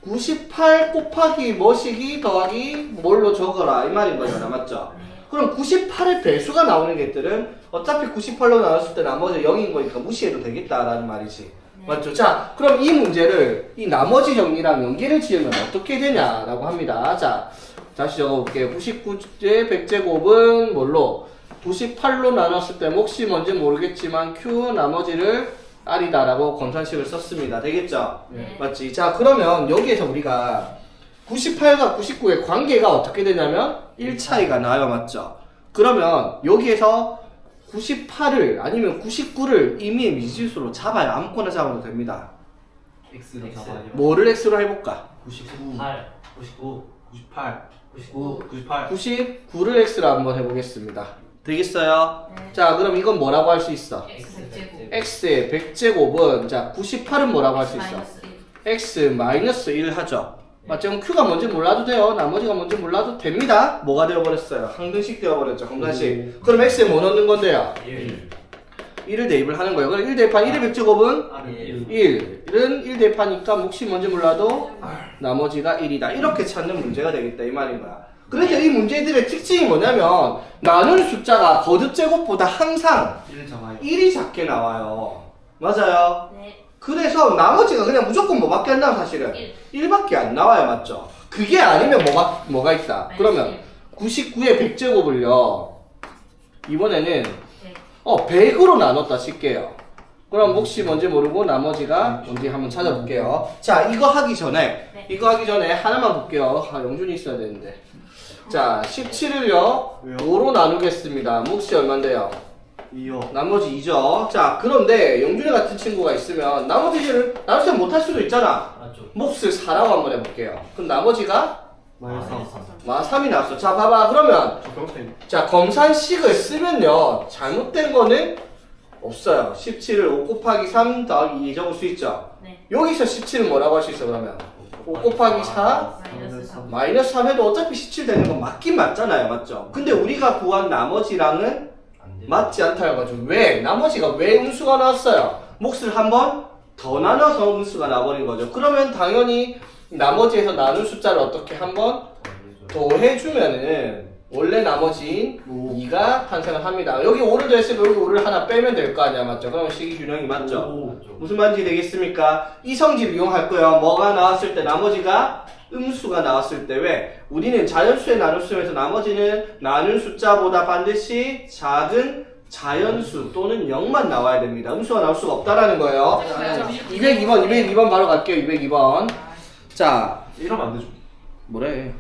98 곱하기 뭐시기 더하기 뭘로 적어라 이 말인 거잖아. 맞죠? 그럼 98의 배수가 나오는 것들은 어차피 98로 나눴을 때 나머지 0인 거니까 무시해도 되겠다라는 말이지. 맞죠? 자, 그럼 이 문제를 이 나머지 정리랑 연계를 지으면 어떻게 되냐라고 합니다. 자, 다시 적어볼게요. 99의 100제곱은 뭘로? 98로 나눴을 때 몫이 뭔지 모르겠지만 Q 나머지를 R이다라고 검산식을 썼습니다. 되겠죠? 네. 맞지? 자, 그러면 여기에서 우리가 98과 99의 관계가 어떻게 되냐면 1 차이가 나요. 맞죠? 그러면 여기에서 98을 아니면 99를 임의의 미지수로 잡아요. 아무거나 잡아도 됩니다. X로 잡아요. 뭐를 X로 해볼까? 99. 8, 99, 98. 99. 98. 99를 X로 한번 해보겠습니다. 되겠어요? 네. 자, 그럼 이건 뭐라고 할 수 있어? X 100제곱. X의 100제곱은 자 98은 뭐라고 할 수 있어? 마이너스 1. X 마이너스 1 하죠. 맞죠? 그럼 Q가 뭔지 몰라도 돼요. 나머지가 뭔지 몰라도 됩니다. 뭐가 되어버렸어요? 항등식 되어버렸죠. 검산식. 그럼 X에 뭐 넣는 건데요? 1. 1을 대입을 하는 거예요. 그럼 1 대입한 1의 100제곱은 아, 1은 1 대입하니까 몫이 뭔지 몰라도 나머지가 1이다. 이렇게 찾는 문제가 되겠다 이 말인 거야. 그래서 이 문제들의 특징이 뭐냐면 나눌 숫자가 거듭 제곱보다 항상 1을 잡아요. 1이 작게 나와요. 맞아요. 네. 그래서 나머지가 그냥 무조건 뭐밖에 안 나와 사실은 1밖에 안 나와요. 맞죠? 그게 아니면 뭐가 있다. 그러면 99의 100제곱을요 이번에는 100으로 나눴다 칠게요. 그럼 몫이 뭔지 모르고 나머지가 뭔지 한번 찾아볼게요. 자, 이거 하기 전에 하나만 볼게요. 영준이 있어야 되는데. 자, 17을요 왜요? 5로 나누겠습니다. 몫이 얼만데요? 2요. 나머지 2죠. 자, 그런데 영준이 같은 친구가 있으면 나머지를 나눌 못할 수도 있잖아. 맞죠. 몫을 4라고 한번 해볼게요. 그럼 나머지가 마이너스 3이 나왔어. 자, 봐봐. 그러면 저 병신. 자, 검산식을 쓰면요 잘못된 거는 없어요. 17을 5 곱하기 3 더하기 2 적을 수 있죠. 네. 여기서 17을 뭐라고 할 수 있어 그러면? 5 곱하기 4 마이너스 3. 마이너스 3 해도 어차피 17 되는 건 맞긴 맞잖아요. 맞죠? 근데 우리가 구한 나머지랑은 안 돼. 맞지 않다는 거죠. 왜? 나머지가 왜 음수가 나왔어요? 몫을 한 번 더 나눠서 음수가 나버린 거죠. 그러면 당연히 나머지에서 나눌 숫자를 어떻게 한번 더해주면은 원래 나머지인 2가 탄생을 합니다. 여기 5를 더했으면 여기 5를 하나 빼면 될 거 아니야. 맞죠? 그럼 식이 균형이 맞죠? 오. 무슨 말인지 되겠습니까? 이 성질 이용할 거예요. 뭐가 나왔을 때 나머지가 음수가 나왔을 때 왜? 우리는 자연수의 나눗수에서 나머지는 나눌 숫자보다 반드시 작은 자연수 또는 0만 나와야 됩니다. 음수가 나올 수가 없다라는 거예요. 202번 바로 갈게요. 202번. 자, 이러면 안 되죠. 뭐래?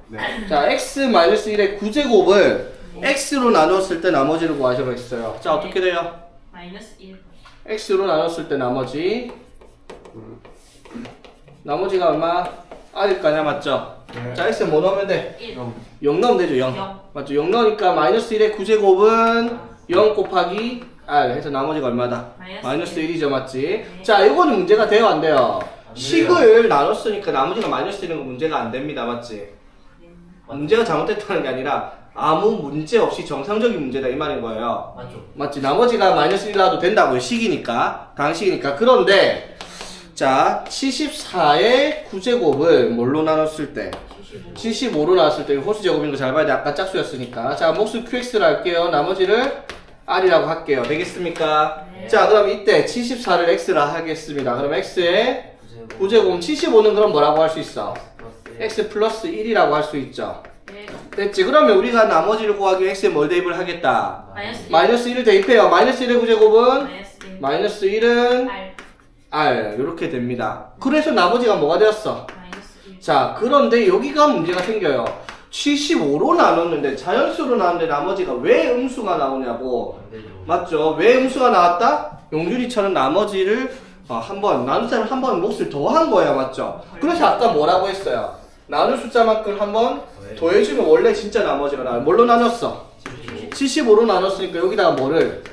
네. 자, x-1의 9제곱을 x로 나눴을 때 나머지를 구하시라고 했어요. 자, 어떻게 돼요? 마이너스 1. x로 나눴을 때 나머지가 얼마? r일 거냐 맞죠? 네. 자, x 뭐 넣으면 돼? 1. 0 넣으면 되죠. 0. 0. 맞죠? 0 넣으니까 마이너스 1의 9제곱은 0 곱하기 r 해서 나머지가 얼마다? 마이너스 1이죠. 맞지? 네. 자, 이거는 문제가 돼요? 안 돼요? 안 돼요. 식을 나눴으니까 나머지가 마이너스 1인 건 문제가 안 됩니다. 맞지? 문제가 잘못됐다는 게 아니라 아무 문제 없이 정상적인 문제다 이 말인 거예요. 맞죠. 맞지? 나머지가 마이너스 1이라도 된다고요. 식이니까. 당식이니까. 그런데 자, 74의 9제곱을 뭘로 나눴을 때? 75로 나눴을 때 호수 제곱인 거 잘 봐야 돼. 아까 짝수였으니까. 자, 몫을 qx를 할게요. 나머지를 r이라고 할게요. 되겠습니까? 네. 자, 그럼 이때 74를 x라 하겠습니다. 그럼 x의 9제곱 75는 그럼 뭐라고 할 수 있어? x 플러스 1이라고 할 수 있죠. 네. 됐지? 그러면 우리가 나머지를 구하기 위해 x에 뭘 대입을 하겠다? 마이너스 1. 마이너스 1을 대입해요. 마이너스 1의 9제곱은? 마이너스 1. 마이너스 1은 R. r 이렇게 됩니다. 그래서 나머지가 뭐가 되었어? 마이너스 1. 자, 그런데 여기가 문제가 생겨요. 75로 나눴는데 자연수로 나눴는데 나머지가 왜 음수가 나오냐고. 안 되죠. 맞죠? 왜 음수가 나왔다? 용준이처럼 나머지를 한번 나눌 사람 한번 몫을 더한 거야. 맞죠? 그래서 아까 뭐라고 했어요? 나눌 숫자만큼 한번 더해주면 원래 진짜 나머지가 나와요. 뭘로 나눴어? 75로 나눴으니까 여기다가 뭐를?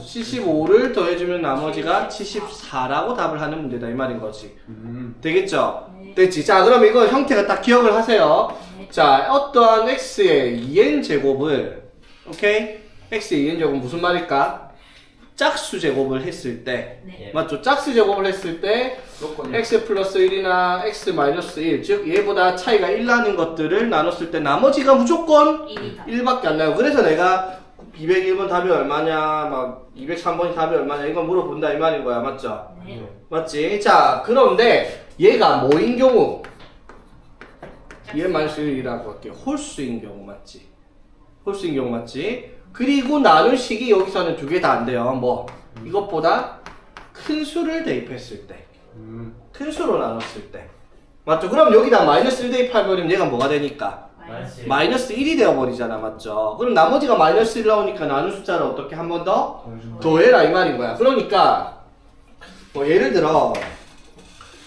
75를 더해주면 나머지가 74라고 답을 하는 문제다 이 말인 거지. 되겠죠? 네. 됐지? 자, 그럼 이거 형태가 딱 기억을 하세요. 자, 어떠한 x의 2n 제곱을 오케이? x의 2n 제곱은 무슨 말일까? 짝수 제곱을 했을 때 네. 맞죠? 짝수 제곱을 했을 때 x 플러스 1이나 x 마이너스 1, 즉 얘보다 차이가 1 나는 것들을 나눴을 때 나머지가 무조건 1이다. 1밖에 안 나요. 그래서 내가 201번 답이 얼마냐, 막 203번이 답이 얼마냐 이거 물어본다 이 말인 거야. 맞죠? 네. 맞지? 자, 그런데 얘가 뭐인 경우? 얘 마이너스 1이라고 할게요. 홀수인 경우 맞지? 홀수인 경우 맞지? 그리고 나눌 식이 여기서는 두 개 다 안 돼요. 뭐 이것보다 큰 수를 대입했을 때, 큰 수로 나눴을 때, 맞죠? 그럼 여기다 마이너스 1 대입하면 얘가 뭐가 되니까? 마이너스 1. 마이너스 1이 되어버리잖아. 맞죠? 그럼 나머지가 마이너스 1 나오니까 나눌 숫자를 어떻게 한 번 더? 더해라 이 말인 거야. 그러니까 뭐 예를 들어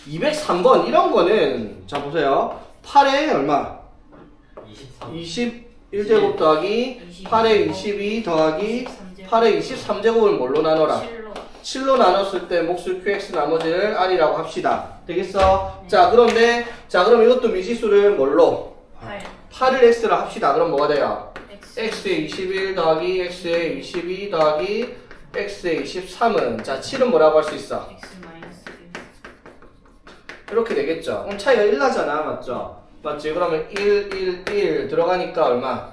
203번 이런 거는 자 보세요. 8에 얼마? 23. 21제곱 더하기 8에 22 더하기 8에 23제곱을 뭘로 나눠라? 7로. 7로 나눴을 때 몫을 qx 나머지를 r이라고 합시다. 되겠어? 자, 그런데 자 그럼 이것도 미지수를 뭘로? 8. 8을 x라 합시다. 그럼 뭐가 돼요? X. x에 21 더하기 x에 22 더하기 x의 23은 자 7은 뭐라고 할 수 있어? X 마이너스 1. 이렇게 되겠죠. 그럼 차이가 1 나잖아. 맞죠? 맞지? 그러면 1, 1, 1 들어가니까 얼마?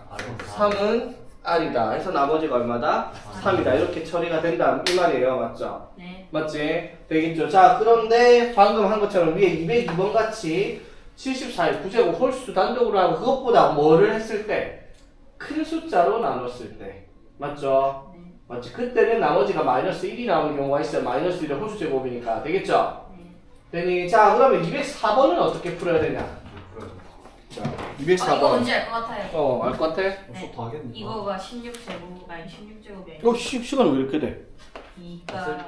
3은 R이다. 해서 나머지가 얼마다? 3이다. 이렇게 처리가 된다. 이 말이에요. 맞죠? 네. 맞지? 되겠죠. 자, 그런데 방금 한 것처럼 위에 202번 같이 74의 9제곱 홀수 단독으로 하고 그것보다 뭐를 했을 때? 큰 숫자로 나눴을 때. 맞죠? 네. 맞지? 그때는 나머지가 마이너스 1이 나오는 경우가 있어요. 마이너스 1의 홀수 제곱이니까. 되겠죠? 네. 되니, 자, 그러면 204번은 어떻게 풀어야 되냐? 자, 아, 이거 뭔지 알 것 같아요. 알 것 같아? 네. 더 하겠네. 이거가 16제곱, 아니 16제곱이 시간은 왜 이렇게 돼? 2가